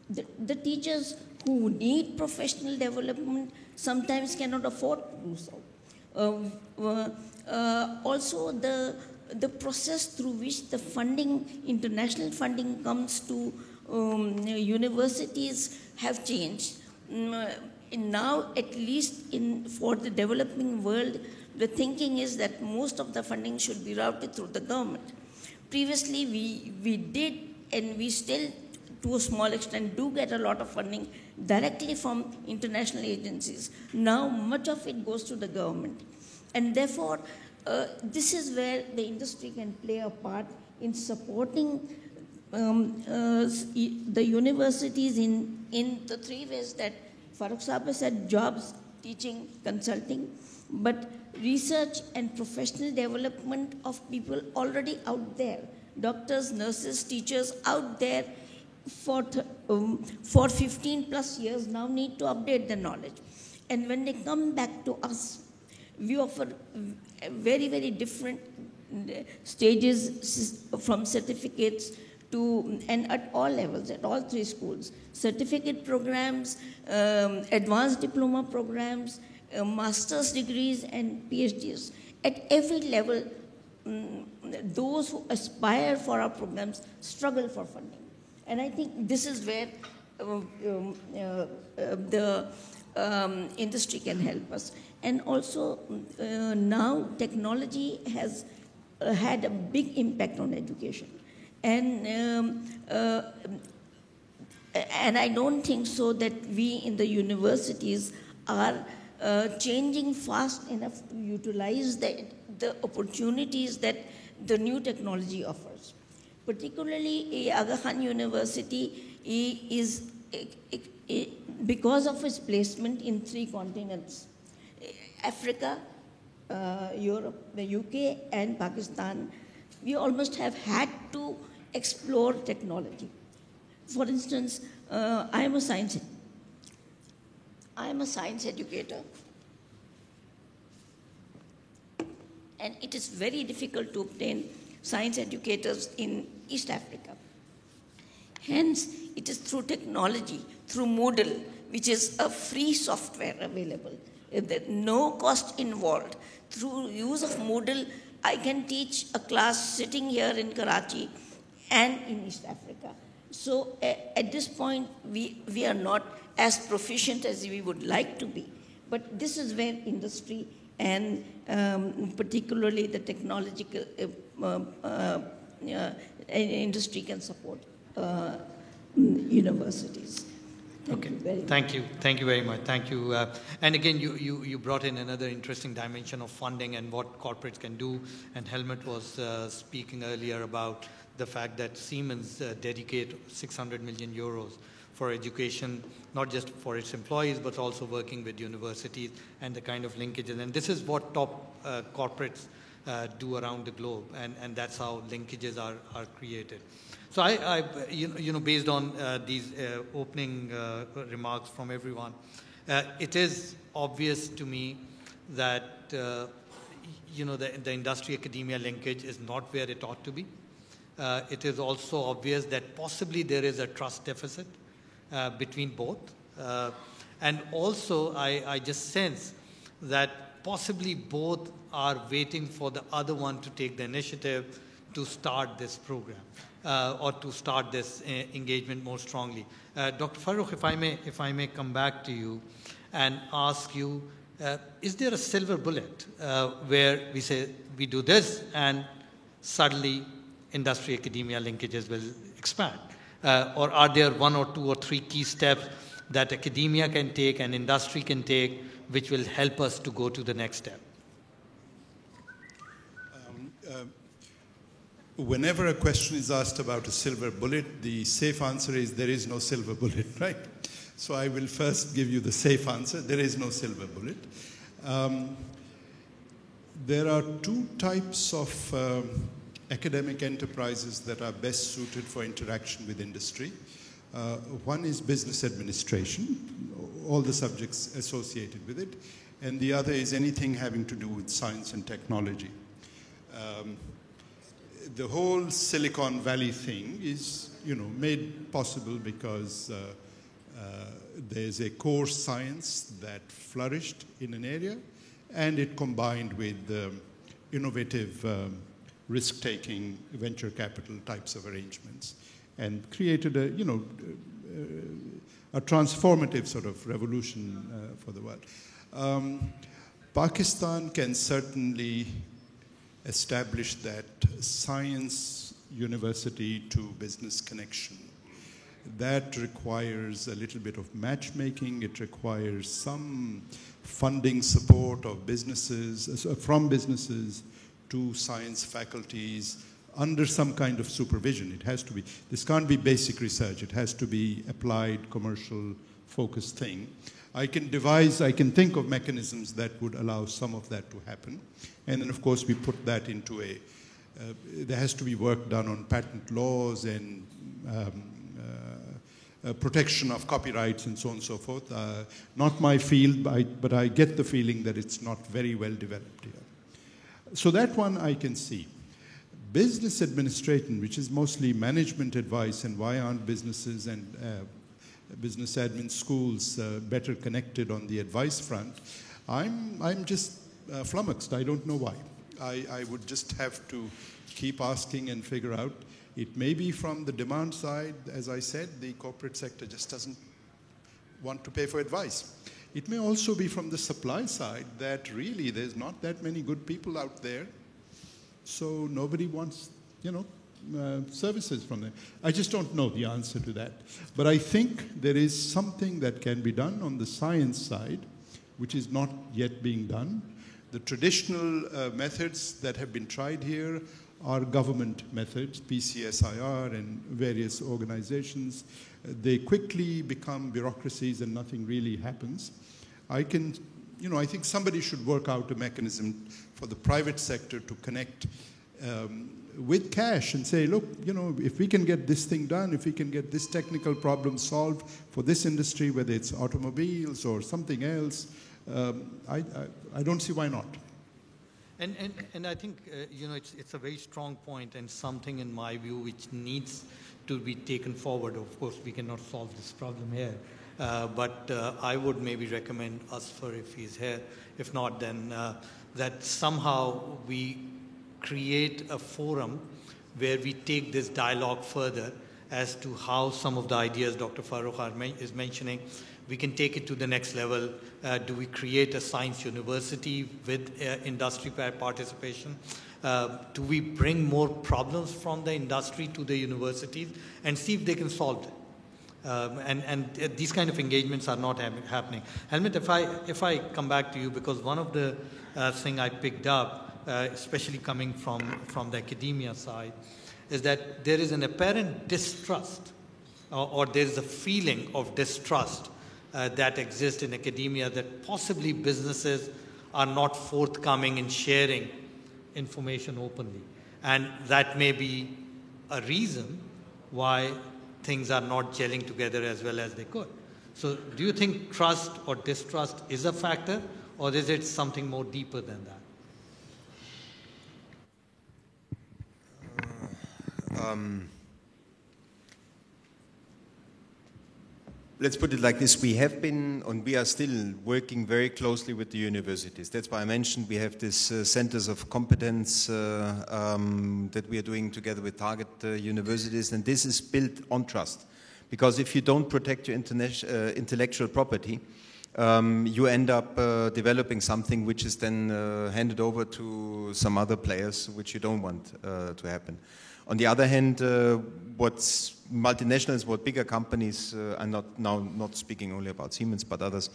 The teachers who need professional development sometimes cannot afford to do so. Also the process through which the funding, international funding comes to universities have changed. Now, at least for the developing world, the thinking is that most of the funding should be routed through the government. Previously, we did, and we still, to a small extent, do get a lot of funding directly from international agencies. Now, much of it goes to the government. And therefore, this is where the industry can play a part in supporting the universities in the three ways that Farooq Saab has said: jobs, teaching, consulting, but research and professional development of people already out there, doctors, nurses, teachers out there for 15 plus years now need to update their knowledge. And when they come back to us, we offer very, very different stages, from certificates to, and at all levels, at all three schools: certificate programs, advanced diploma programs, master's degrees and PhDs. At every level, those who aspire for our programs struggle for funding. And I think this is where the industry can help us. And also, now technology has had a big impact on education. And I don't think so that we in the universities are changing fast enough to utilize the opportunities that the new technology offers. Particularly, Aga Khan University is, because of its placement in 3 continents, Africa, Europe, the UK, and Pakistan, we almost have had to explore technology. For instance, I am a science educator, and it is very difficult to obtain science educators in East Africa. Hence, it is through technology, through Moodle, which is a free software available, no cost involved. Through use of Moodle, I can teach a class sitting here in Karachi and in East Africa. So at this point, we are not as proficient as we would like to be. But this is where industry and particularly the technological industry can support universities. Thank you very much. Thank you. And again, you brought in another interesting dimension of funding and what corporates can do. And Helmut was speaking earlier about the fact that Siemens dedicate 600 million euros for education, not just for its employees, but also working with universities and the kind of linkages. And this is what top corporates do around the globe, and that's how linkages are created. So I based on these opening remarks from everyone, it is obvious to me that the industry-academia linkage is not where it ought to be. It is also obvious that possibly there is a trust deficit between both. And also, I just sense that possibly both are waiting for the other one to take the initiative to start this program or to start this engagement more strongly. Dr. Farooq, if I may come back to you and ask you, is there a silver bullet where we say we do this and suddenly industry-academia linkages will expand? Or are there 1 or 2 or 3 key steps that academia can take and industry can take which will help us to go to the next step? Whenever a question is asked about a silver bullet, the safe answer is there is no silver bullet, right? So I will first give you the safe answer. There is no silver bullet. There are 2 types of academic enterprises that are best suited for interaction with industry. One is business administration, all the subjects associated with it, and the other is anything having to do with science and technology. The whole Silicon Valley thing is, made possible because there's a core science that flourished in an area, and it combined with innovative risk-taking venture capital types of arrangements, and created a transformative sort of revolution for the world. Pakistan can certainly establish that science university to business connection. That requires a little bit of matchmaking. It requires some funding support of businesses, from businesses to science faculties, under some kind of supervision. It has to be, this can't be basic research. It has to be applied, commercial, focused thing. I can think of mechanisms that would allow some of that to happen. And then, of course, we put that into there has to be work done on patent laws and protection of copyrights and so on and so forth. Not my field, but I get the feeling that it's not very well developed here. So that one I can see. Business administration, which is mostly management advice, and why aren't businesses and business admin schools better connected on the advice front? I'm just flummoxed. I don't know why. I would just have to keep asking and figure out. It may be from the demand side, as I said, the corporate sector just doesn't want to pay for advice. It may also be from the supply side that really there's not that many good people out there, so nobody wants, services from them. I just don't know the answer to that. But I think there is something that can be done on the science side, which is not yet being done. The traditional methods that have been tried here are government methods, PCSIR and various organizations. They quickly become bureaucracies and nothing really happens. I think somebody should work out a mechanism for the private sector to connect with cash and say, look, if we can get this thing done, if we can get this technical problem solved for this industry, whether it's automobiles or something else, I don't see why not. And I think, it's a very strong point and something in my view which needs to be taken forward. Of course, we cannot solve this problem here. But I would maybe recommend Asfar if he's here. If not, then that somehow we create a forum where we take this dialogue further as to how some of the ideas Dr. Farrukh is mentioning, we can take it to the next level. Do we create a science university with industry participation? Do we bring more problems from the industry to the universities and see if they can solve it? And these kind of engagements are not happening. Helmut, if I come back to you, because one of the thing I picked up, especially coming from the academia side, is that there is an apparent distrust, or there is a feeling of distrust that exists in academia, that possibly businesses are not forthcoming in sharing information openly. And that may be a reason why things are not gelling together as well as they could. So do you think trust or distrust is a factor, or is it something more deeper than that? Let's put it like this. We have been, and we are still working very closely with the universities. That's why I mentioned we have these centers of competence that we are doing together with target universities, and this is built on trust. Because if you don't protect your intellectual property, you end up developing something which is then handed over to some other players, which you don't want to happen. On the other hand, what multinationals, what bigger companies, I'm not speaking only about Siemens, but others,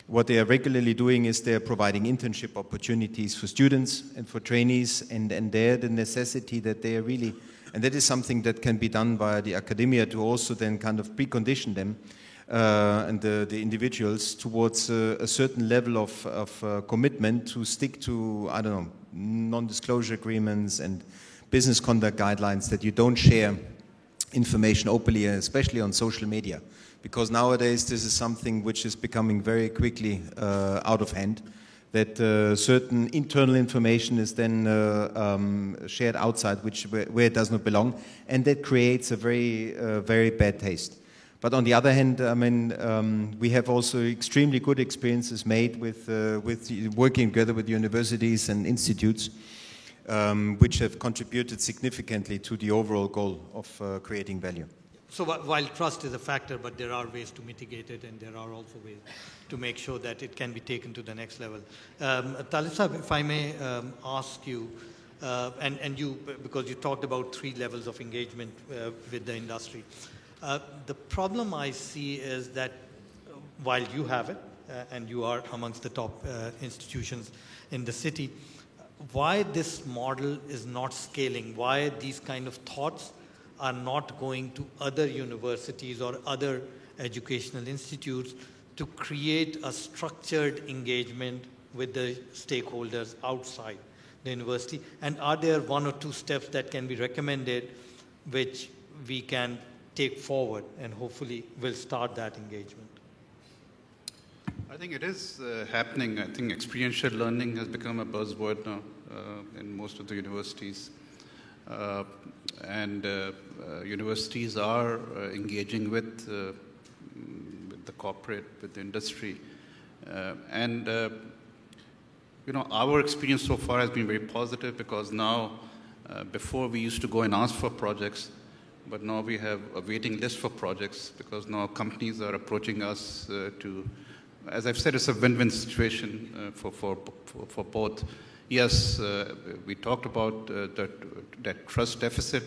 what they are regularly doing is they're providing internship opportunities for students and for trainees, and there the necessity that they are really, and that is something that can be done via the academia to also then kind of precondition them and the individuals towards a certain level of commitment to stick to, I don't know, non-disclosure agreements and business conduct guidelines, that you don't share information openly, especially on social media. Because nowadays this is something which is becoming very quickly out of hand, that certain internal information is then shared outside, where it does not belong, and that creates a very bad taste. But on the other hand, I mean, we have also extremely good experiences made with working together with universities and institutes, which have contributed significantly to the overall goal of creating value. So while trust is a factor, but there are ways to mitigate it, and there are also ways to make sure that it can be taken to the next level. Talib Sahab, if I may ask you, and you, because you talked about 3 levels of engagement with the industry. The problem I see is that while you have it, and you are amongst the top institutions in the city, why this model is not scaling, why these kind of thoughts are not going to other universities or other educational institutes to create a structured engagement with the stakeholders outside the university? And are there 1 or 2 steps that can be recommended which we can take forward and hopefully will start that engagement? I think it is happening. I think experiential learning has become a buzzword now in most of the universities. And universities are engaging with the corporate, with the industry. Our experience so far has been very positive, because now, before we used to go and ask for projects, but now we have a waiting list for projects, because now companies are approaching us to, as I've said, it's a win-win situation for both. Yes, we talked about that trust deficit,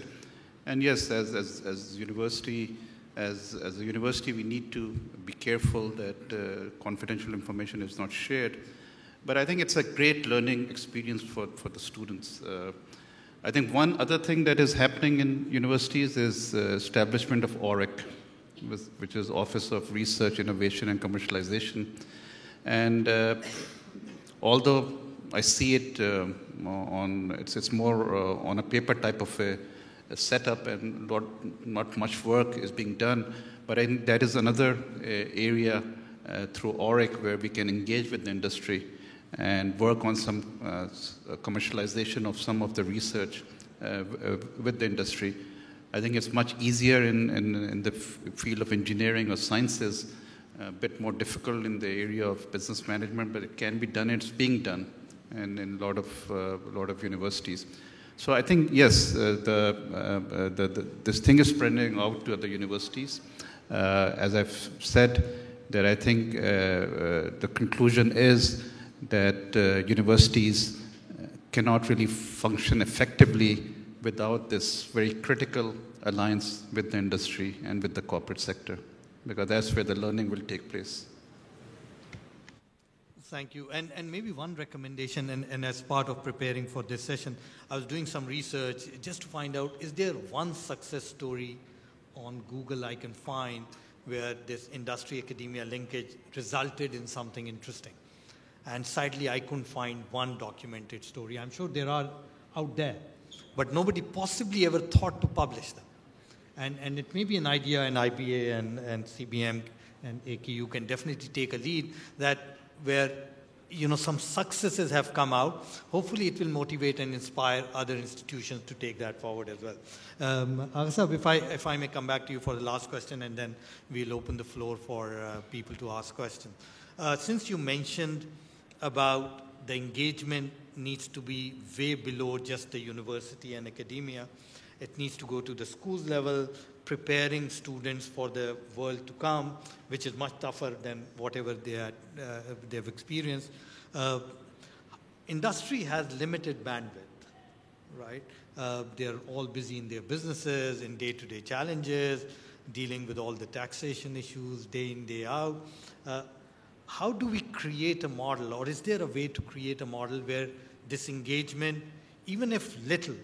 and yes, as a university, we need to be careful that confidential information is not shared. But I think it's a great learning experience for the students. I think one other thing that is happening in universities is establishment of ORIC, which is Office of Research, Innovation and Commercialization. And although I see it it's more on a paper type of a setup, and not much work is being done. But I think that is another area through ORIC where we can engage with the industry and work on some commercialization of some of the research with the industry. I think it's much easier in the field of engineering or sciences, a bit more difficult in the area of business management, but it can be done. It's being done in a lot of universities. So I think, yes, this thing is spreading out to other universities. As I've said, that I think the conclusion is that universities cannot really function effectively without this very critical alliance with the industry and with the corporate sector, because that's where the learning will take place. Thank you. And maybe one recommendation, and as part of preparing for this session, I was doing some research just to find out, is there one success story on Google I can find where this industry-academia linkage resulted in something interesting? And sadly, I couldn't find one documented story. I'm sure there are out there, but nobody possibly ever thought to publish them. And it may be an idea, and IBA and CBM and AKU can definitely take a lead, that where some successes have come out. Hopefully it will motivate and inspire other institutions to take that forward as well. Aghasab, if I may come back to you for the last question, and then we'll open the floor for people to ask questions. Since you mentioned about the engagement needs to be way below just the university and academia, it needs to go to the schools level, preparing students for the world to come, which is much tougher than whatever they've experienced. Industry has limited bandwidth, right? They're all busy in their businesses, in day-to-day challenges, dealing with all the taxation issues day in, day out. How do we create a model, or is there a way to create a model where this engagement, even if little,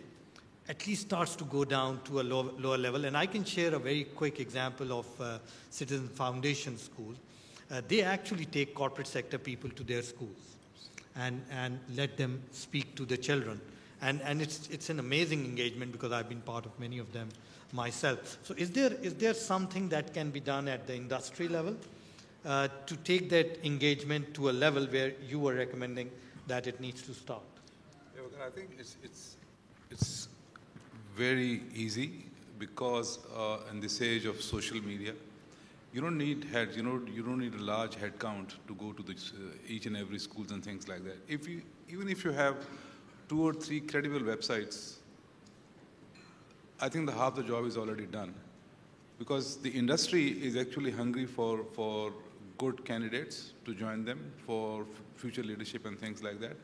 at least starts to go down to a lower level? And I can share a very quick example of Citizen Foundation School. They actually take corporate sector people to their schools and let them speak to the children. And it's an amazing engagement, because I've been part of many of them myself. So is there something that can be done at the industry level to take that engagement to a level where you were recommending that it needs to start? Yeah, I think it's very easy, because in this age of social media, you don't need heads. You don't need a large head count to go to each and every schools and things like that. Even if you have 2 or 3 credible websites, I think the half the job is already done. Because the industry is actually hungry for good candidates to join them for future leadership and things like that.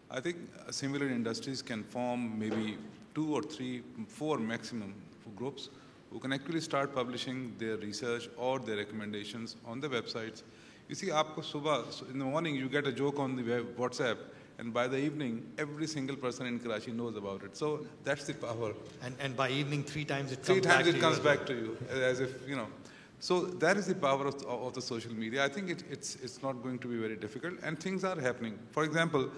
I think similar industries can form maybe 2 or 3, 4 maximum groups who can actually start publishing their research or their recommendations on the websites. You see, in the morning you get a joke on the WhatsApp, and by the evening, every single person in Karachi knows about it. So that's the power. And by evening, 3 times it comes back to you, as if, you know. So that is the power of the social media. I think it's not going to be very difficult, and things are happening. For example,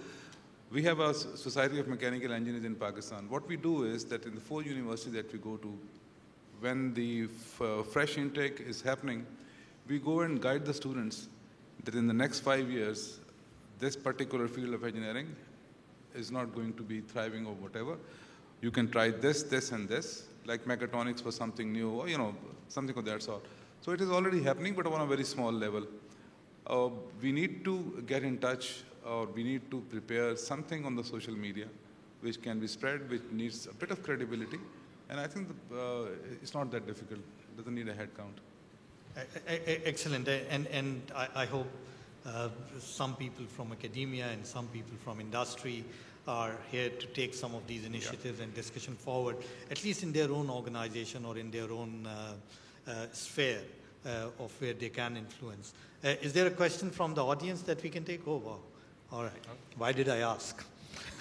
we have a Society of Mechanical Engineers in Pakistan. What we do is that in the 4 universities that we go to, when the fresh intake is happening, we go and guide the students that in the next 5 years, this particular field of engineering is not going to be thriving or whatever. You can try this, this, and this, like mechatronics was something new, or, you know, something of that sort. So it is already happening, but on a very small level. We need to get in touch, or we need to prepare something on the social media which can be spread, which needs a bit of credibility. And I think it's not that difficult. It doesn't need a head count. Excellent. And I hope some people from academia and some people from industry are here to take some of these initiatives and discussion forward, at least in their own organization or in their own sphere of where they can influence. Is there a question from the audience that we can take? Oh, wow. All right. Why did I ask?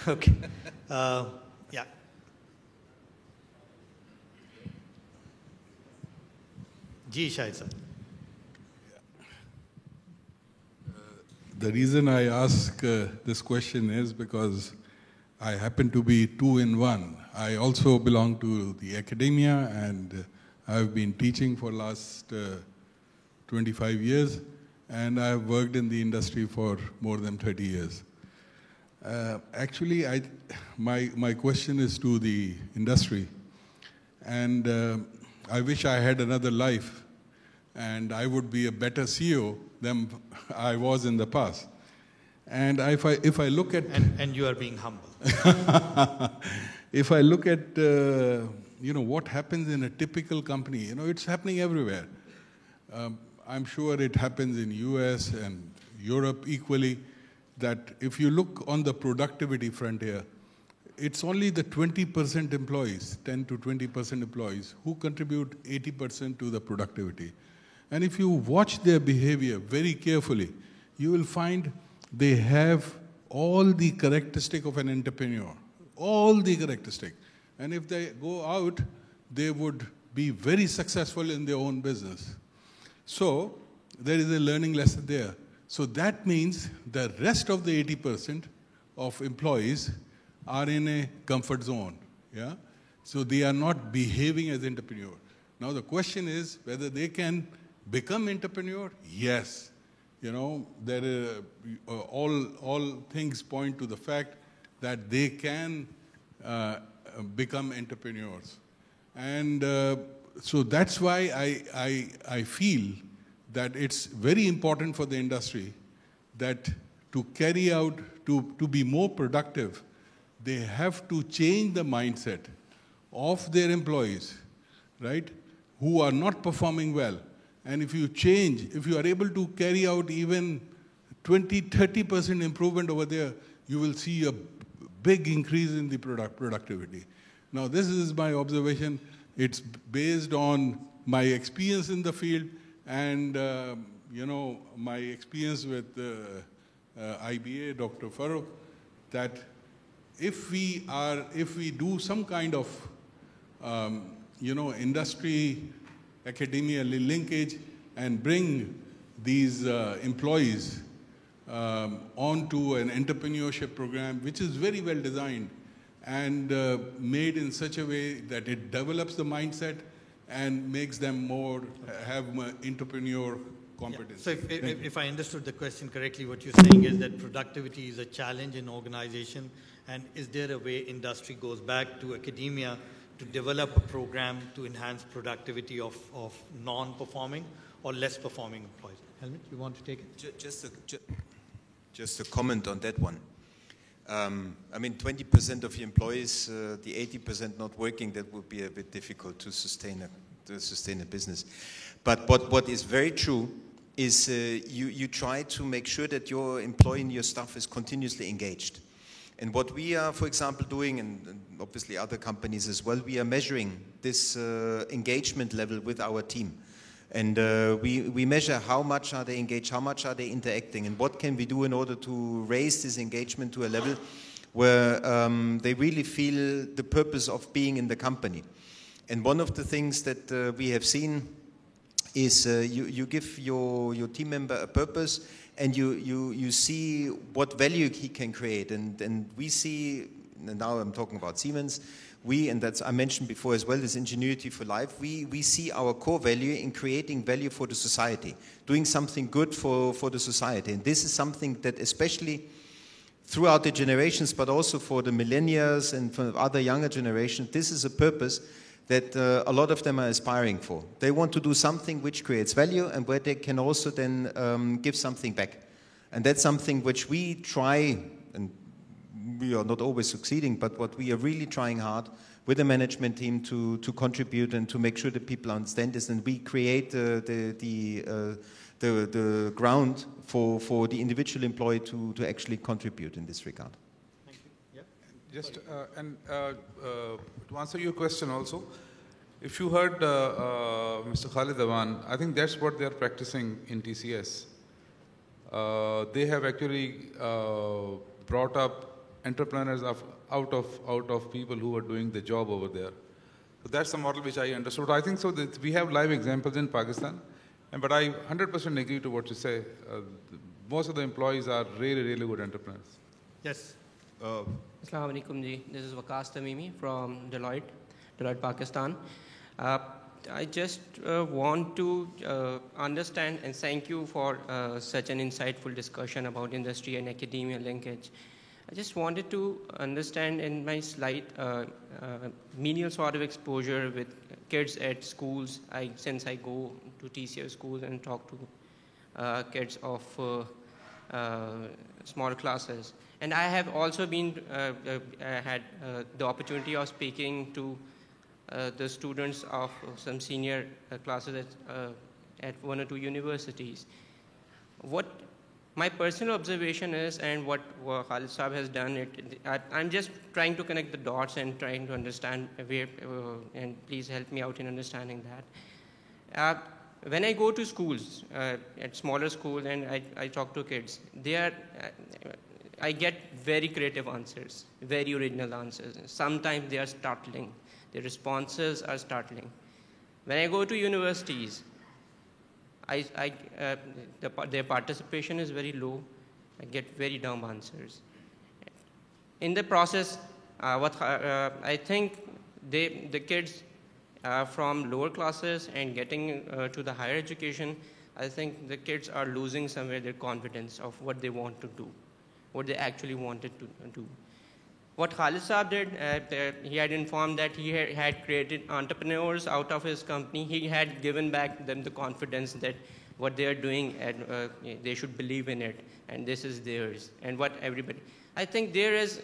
Okay. Yeah. Ji Shahid sir. The reason I ask this question is because I happen to be 2 in 1. I also belong to the academia, and I've been teaching for last 25 years, and I've worked in the industry for more than 30 years. Actually, my question is to the industry, and I wish I had another life, and I would be a better CEO than I was in the past. And if I look at... And you are being humble. If I look at, what happens in a typical company, it's happening everywhere. I'm sure it happens in US and Europe equally, that if you look on the productivity frontier, it's only the 20% employees, 10 to 20% employees, who contribute 80% to the productivity. And if you watch their behavior very carefully, you will find they have all the characteristics of an entrepreneur, all the characteristics. And if they go out, they would be very successful in their own business. So there is a learning lesson there. So that means the rest of the 80% of employees are in a comfort zone. Yeah? So they are not behaving as entrepreneurs. Now the question is whether they can become entrepreneur. Yes. All things point to the fact that they can become entrepreneurs. And so that's why I feel that it's very important for the industry that to carry out, to be more productive, they have to change the mindset of their employees, right, who are not performing well. And if you are able to carry out even 20-30% improvement over there, you will see a big increase in the productivity. Now, this is my observation. It's based on my experience in the field and, my experience with IBA, Dr. Farooq, that if we do some kind of, industry academia linkage and bring these employees onto an entrepreneurship program, which is very well designed and made in such a way that it develops the mindset and makes them have more entrepreneur competence. Yeah. So if I understood the question correctly, what you're saying is that productivity is a challenge in organization, and is there a way industry goes back to academia to develop a program to enhance productivity of non-performing or less performing employees? Helmut, you want to take it? Just a comment on that one. I mean, 20% of your employees, the 80% not working, that would be a bit difficult to sustain a business. But what is very true is you try to make sure that your employee and your staff is continuously engaged. And what we are, for example, doing, and obviously other companies as well, we are measuring this engagement level with our team. And we measure how much are they engaged, how much are they interacting, and what can we do in order to raise this engagement to a level where they really feel the purpose of being in the company. And one of the things that we have seen is you give your team member a purpose, and you see what value he can create. And we see, and now I'm talking about Siemens, and that's I mentioned before as well, this Ingenuity for Life, we see our core value in creating value for the society, doing something good for the society. And this is something that especially throughout the generations, but also for the millennials and for other younger generations, this is a purpose that a lot of them are aspiring for. They want to do something which creates value and where they can also then give something back. And that's something which we try, and we are not always succeeding, but what we are really trying hard with the management team to contribute and to make sure that people understand this, and we create the ground for the individual employee to actually contribute in this regard. Thank you. Yeah. Just to answer your question also, if you heard Mr. Khalid Awan, I think that's what they are practicing in TCS. They have actually brought up entrepreneurs out of people who are doing the job over there. So that's the model which I understood. I think so that we have live examples in Pakistan, but I 100% agree to what you say. Most of the employees are really, really good entrepreneurs. Yes. Assalamu alaikum ji. This is Waqas Tamimi from Deloitte, Pakistan. I just want to understand, and thank you for such an insightful discussion about industry and academia linkage. I just wanted to understand in my slight menial sort of exposure with kids at schools, since I go to TCS schools and talk to kids of small classes. And I have also been had the opportunity of speaking to the students of some senior classes at one or two universities. What my personal observation is, and what Khalid Saab has done, I'm just trying to connect the dots and trying to understand where, and please help me out in understanding that. When I go to schools, at smaller schools, and I talk to kids, I get very creative answers, very original answers. Sometimes they are startling. The responses are startling. When I go to universities, their participation is very low. I get very dumb answers. In the process, I think the kids from lower classes and getting to the higher education, I think the kids are losing somewhere their confidence of what they want to do, what they actually wanted to do. What Khalid Saab did, he had informed that he had created entrepreneurs out of his company. He had given back them the confidence that what they are doing, and they should believe in it, and this is theirs, and what everybody. I think there is,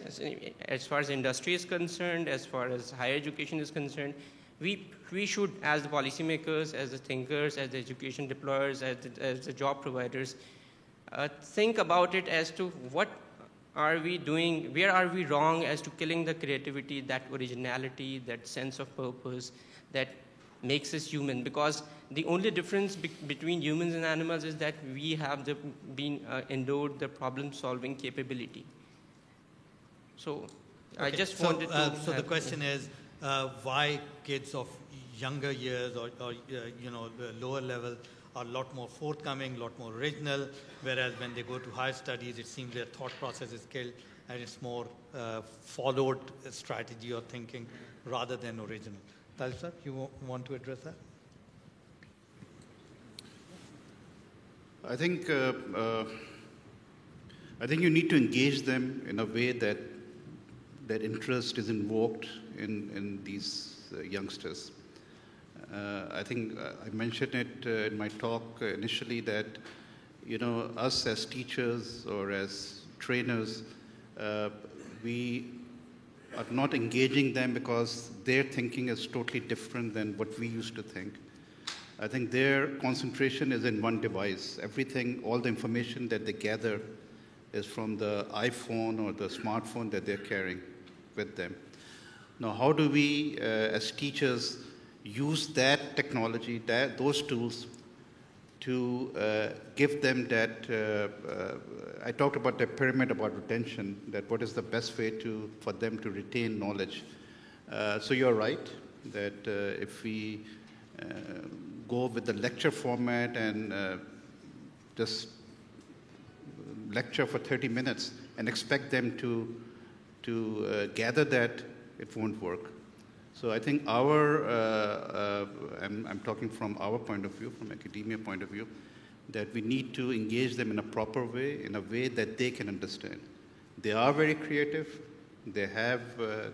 as far as industry is concerned, as far as higher education is concerned, we should, as the policymakers, as the thinkers, as the education deployers, as the job providers, think about it as to what are we doing, where are we wrong as to killing the creativity, that originality, that sense of purpose that makes us human. Because the only difference between humans and animals is that we have been endowed the problem-solving capability. So I just wanted to... So the question is, why kids of younger years or the lower level are a lot more forthcoming, a lot more original, whereas when they go to higher studies, it seems their thought process is killed and it's more followed strategy or thinking rather than original. Talib sir, you want to address that? I think you need to engage them in a way that interest is invoked in these youngsters. I think I mentioned it in my talk initially that, us as teachers or as trainers, we are not engaging them because their thinking is totally different than what we used to think. I think their concentration is in one device. Everything, all the information that they gather is from the iPhone or the smartphone that they're carrying with them. Now, how do we, as teachers, use that technology, those tools, to give them that, I talked about the pyramid about retention, that what is the best way for them to retain knowledge. So you're right, that if we go with the lecture format and just lecture for 30 minutes and expect them to gather that, it won't work. So I think I'm talking from our point of view, from academia point of view, that we need to engage them in a proper way, in a way that they can understand. They are very creative. They have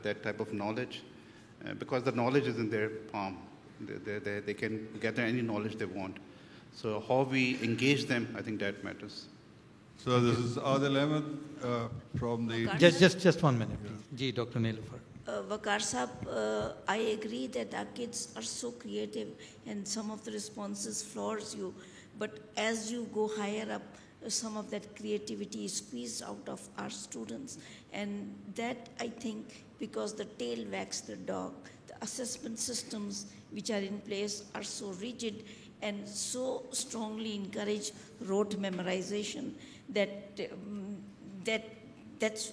that type of knowledge because the knowledge is in their palm. They can gather any knowledge they want. So how we engage them, I think that matters. So this is Adil Ahmed from the... Just 1 minute, please. Dr. Neelufar. Waqar Sahab, I agree that our kids are so creative and some of the responses floors you, but as you go higher up, some of that creativity is squeezed out of our students. And that, I think, because the tail wags the dog, the assessment systems which are in place are so rigid and so strongly encourage rote memorization that's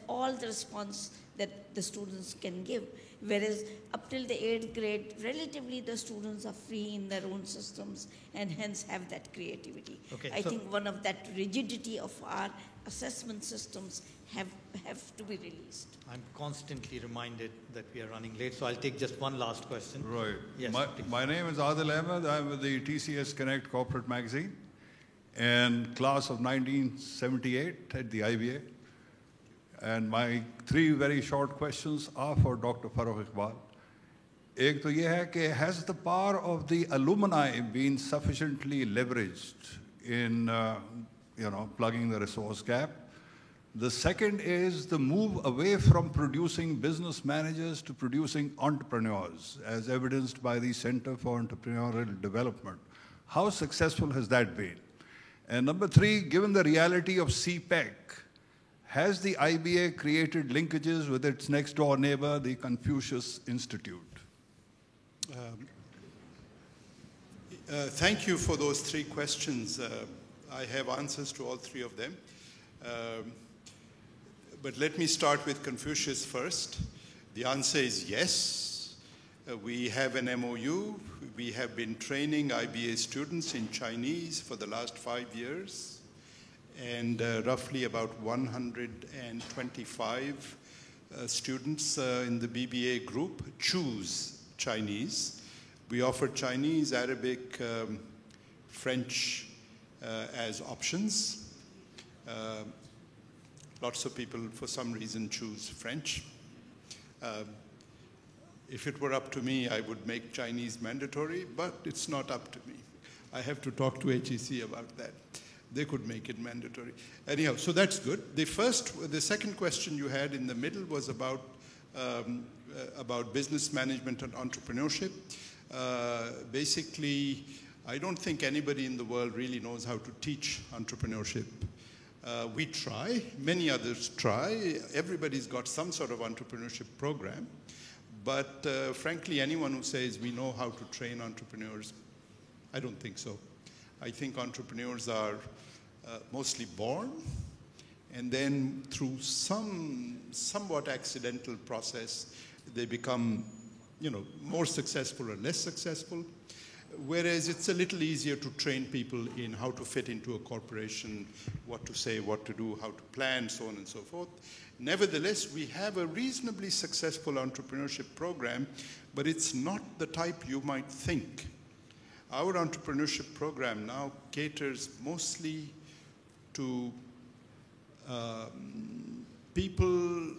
all the response that the students can give. Whereas up till the 8th grade, relatively the students are free in their own systems and hence have that creativity. Okay, I think one of that rigidity of our assessment systems have to be released. I'm constantly reminded that we are running late, so I'll take just one last question. Right. Yes, my name is Adil Ahmed. I'm with the TCS Connect Corporate Magazine and class of 1978 at the IBA. And my 3 very short questions are for Dr. Farrukh Iqbal. Ek to ye hai ki has the power of the alumni been sufficiently leveraged in plugging the resource gap? The second is the move away from producing business managers to producing entrepreneurs, as evidenced by the Center for Entrepreneurial Development. How successful has that been? And number 3, given the reality of CPEC, has the IBA created linkages with its next door neighbor, the Confucius Institute? Thank you for those 3 questions. I have answers to all 3 of them. But let me start with Confucius first. The answer is yes. We have an MOU. We have been training IBA students in Chinese for the last 5 years. And roughly about 125 students in the BBA group choose Chinese. We offer Chinese, Arabic, French as options. Lots of people, for some reason, choose French. If it were up to me, I would make Chinese mandatory, but it's not up to me. I have to talk to HEC about that. They could make it mandatory. Anyhow, so that's good. The second question you had in the middle was about business management and entrepreneurship. Basically, I don't think anybody in the world really knows how to teach entrepreneurship. We try, many others try. Everybody's got some sort of entrepreneurship program. But frankly, anyone who says we know how to train entrepreneurs, I don't think so. I think entrepreneurs are mostly born, and then through some somewhat accidental process, they become, more successful or less successful. Whereas it's a little easier to train people in how to fit into a corporation, what to say, what to do, how to plan, so on and so forth. Nevertheless, we have a reasonably successful entrepreneurship program, but it's not the type you might think. Our entrepreneurship program now caters mostly to people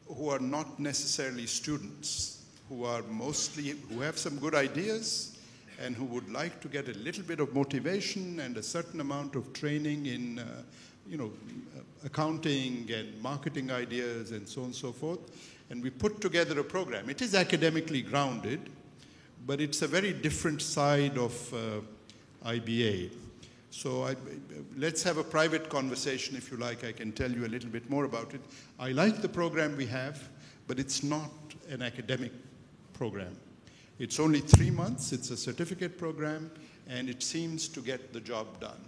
who are not necessarily students, who have some good ideas and who would like to get a little bit of motivation and a certain amount of training in accounting and marketing ideas and so on and so forth. And we put together a program. It is academically grounded, but it's a very different side of IBA. So let's have a private conversation if you like. I can tell you a little bit more about it. I like the program we have, but it's not an academic program. It's only 3 months. It's a certificate program, and it seems to get the job done.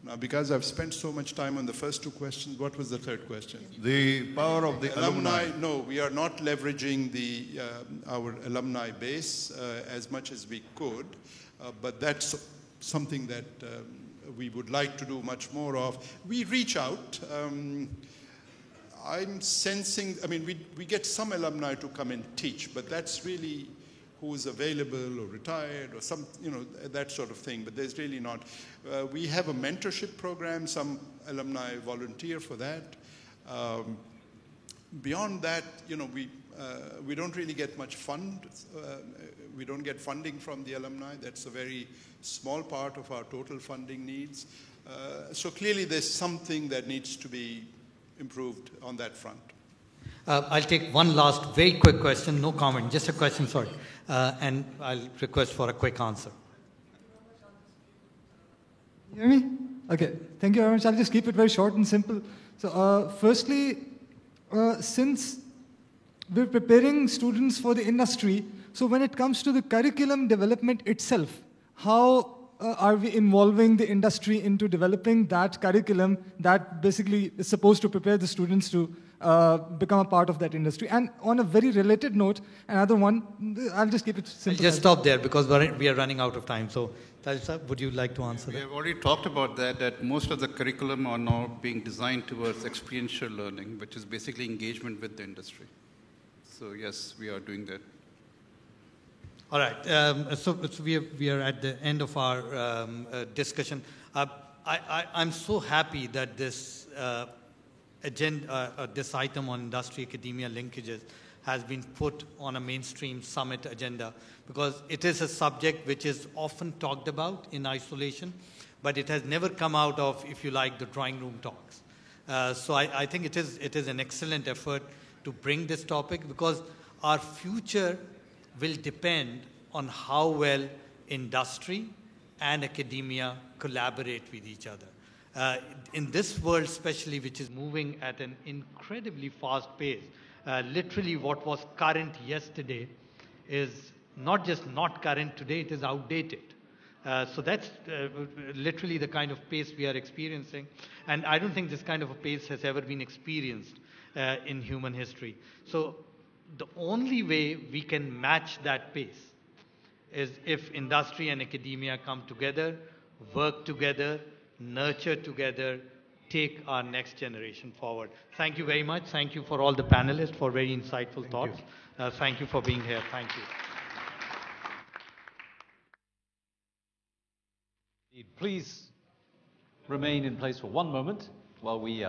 Now, because I've spent so much time on the first 2 questions, what was the third question? The power of the alumni. No, we are not leveraging our alumni base as much as we could, but that's something that we would like to do much more of. We reach out. I'm sensing, we get some alumni to come and teach, but that's really who's available or retired or some, that sort of thing, but there's really not. We have a mentorship program, some alumni volunteer for that. Beyond that, we don't really get much we don't get funding from the alumni. That's a very small part of our total funding needs. So clearly there's something that needs to be improved on that front. I'll take one last very quick question, no comment, just a question, sorry. And I'll request for a quick answer. You hear me? Okay, thank you very much. I'll just keep it very short and simple. So firstly, since we're preparing students for the industry, so when it comes to the curriculum development itself, how are we involving the industry into developing that curriculum that basically is supposed to prepare the students to become a part of that industry? And on a very related note, another one, I'll just keep it simple. I'll just stop there because we are running out of time. So, Talib, would you like to answer that? We have already talked about that most of the curriculum are now being designed towards experiential learning, which is basically engagement with the industry. So, yes, we are doing that. All right. So we are at the end of our discussion. I'm so happy that this agenda, this item on industry-academia linkages has been put on a mainstream summit agenda, because it is a subject which is often talked about in isolation, but it has never come out of, if you like, the drawing room talks. So I think it is an excellent effort to bring this topic, because our future will depend on how well industry and academia collaborate with each other. In this world especially, which is moving at an incredibly fast pace, literally what was current yesterday is not just not current today, it is outdated. So that's literally the kind of pace we are experiencing. And I don't think this kind of a pace has ever been experienced in human history. So the only way we can match that pace is if industry and academia come together, work together, nurture together, take our next generation forward. Thank you very much. Thank you for all the panelists for very insightful thoughts. Thank you for being here. Thank you. Please remain in place for one moment while we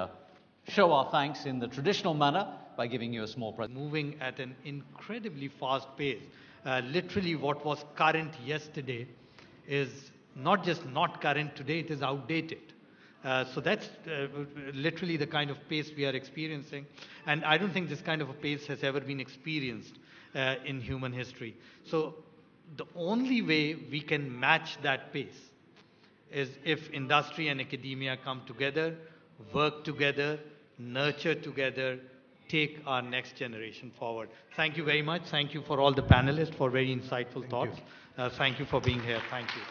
show our thanks in the traditional manner by giving you a small present. Moving at an incredibly fast pace. Literally what was current yesterday is not just not current today, it is outdated. So that's literally the kind of pace we are experiencing. And I don't think this kind of a pace has ever been experienced in human history. So the only way we can match that pace is if industry and academia come together, work together, nurture together, take our next generation forward. Thank you very much. Thank you for all the panelists for very insightful thoughts. Thank you for being here. Thank you.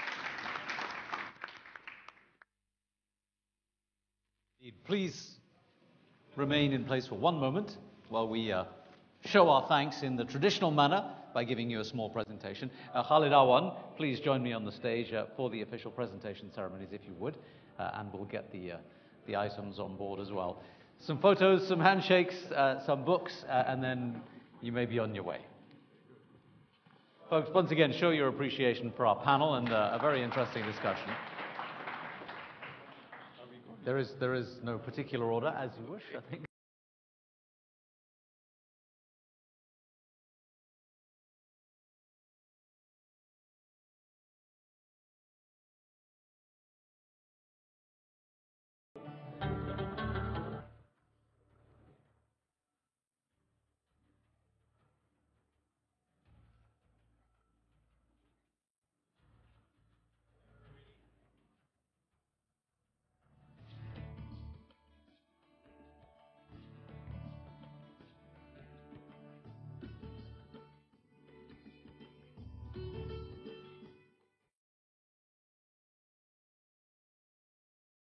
Please remain in place for one moment while we show our thanks in the traditional manner by giving you a small presentation. Khalid Awan, please join me on the stage for the official presentation ceremonies, if you would, and we'll get the items on board as well. Some photos, some handshakes, some books, and then you may be on your way. Folks, once again, show your appreciation for our panel and a very interesting discussion. There is no particular order, as you wish, I think.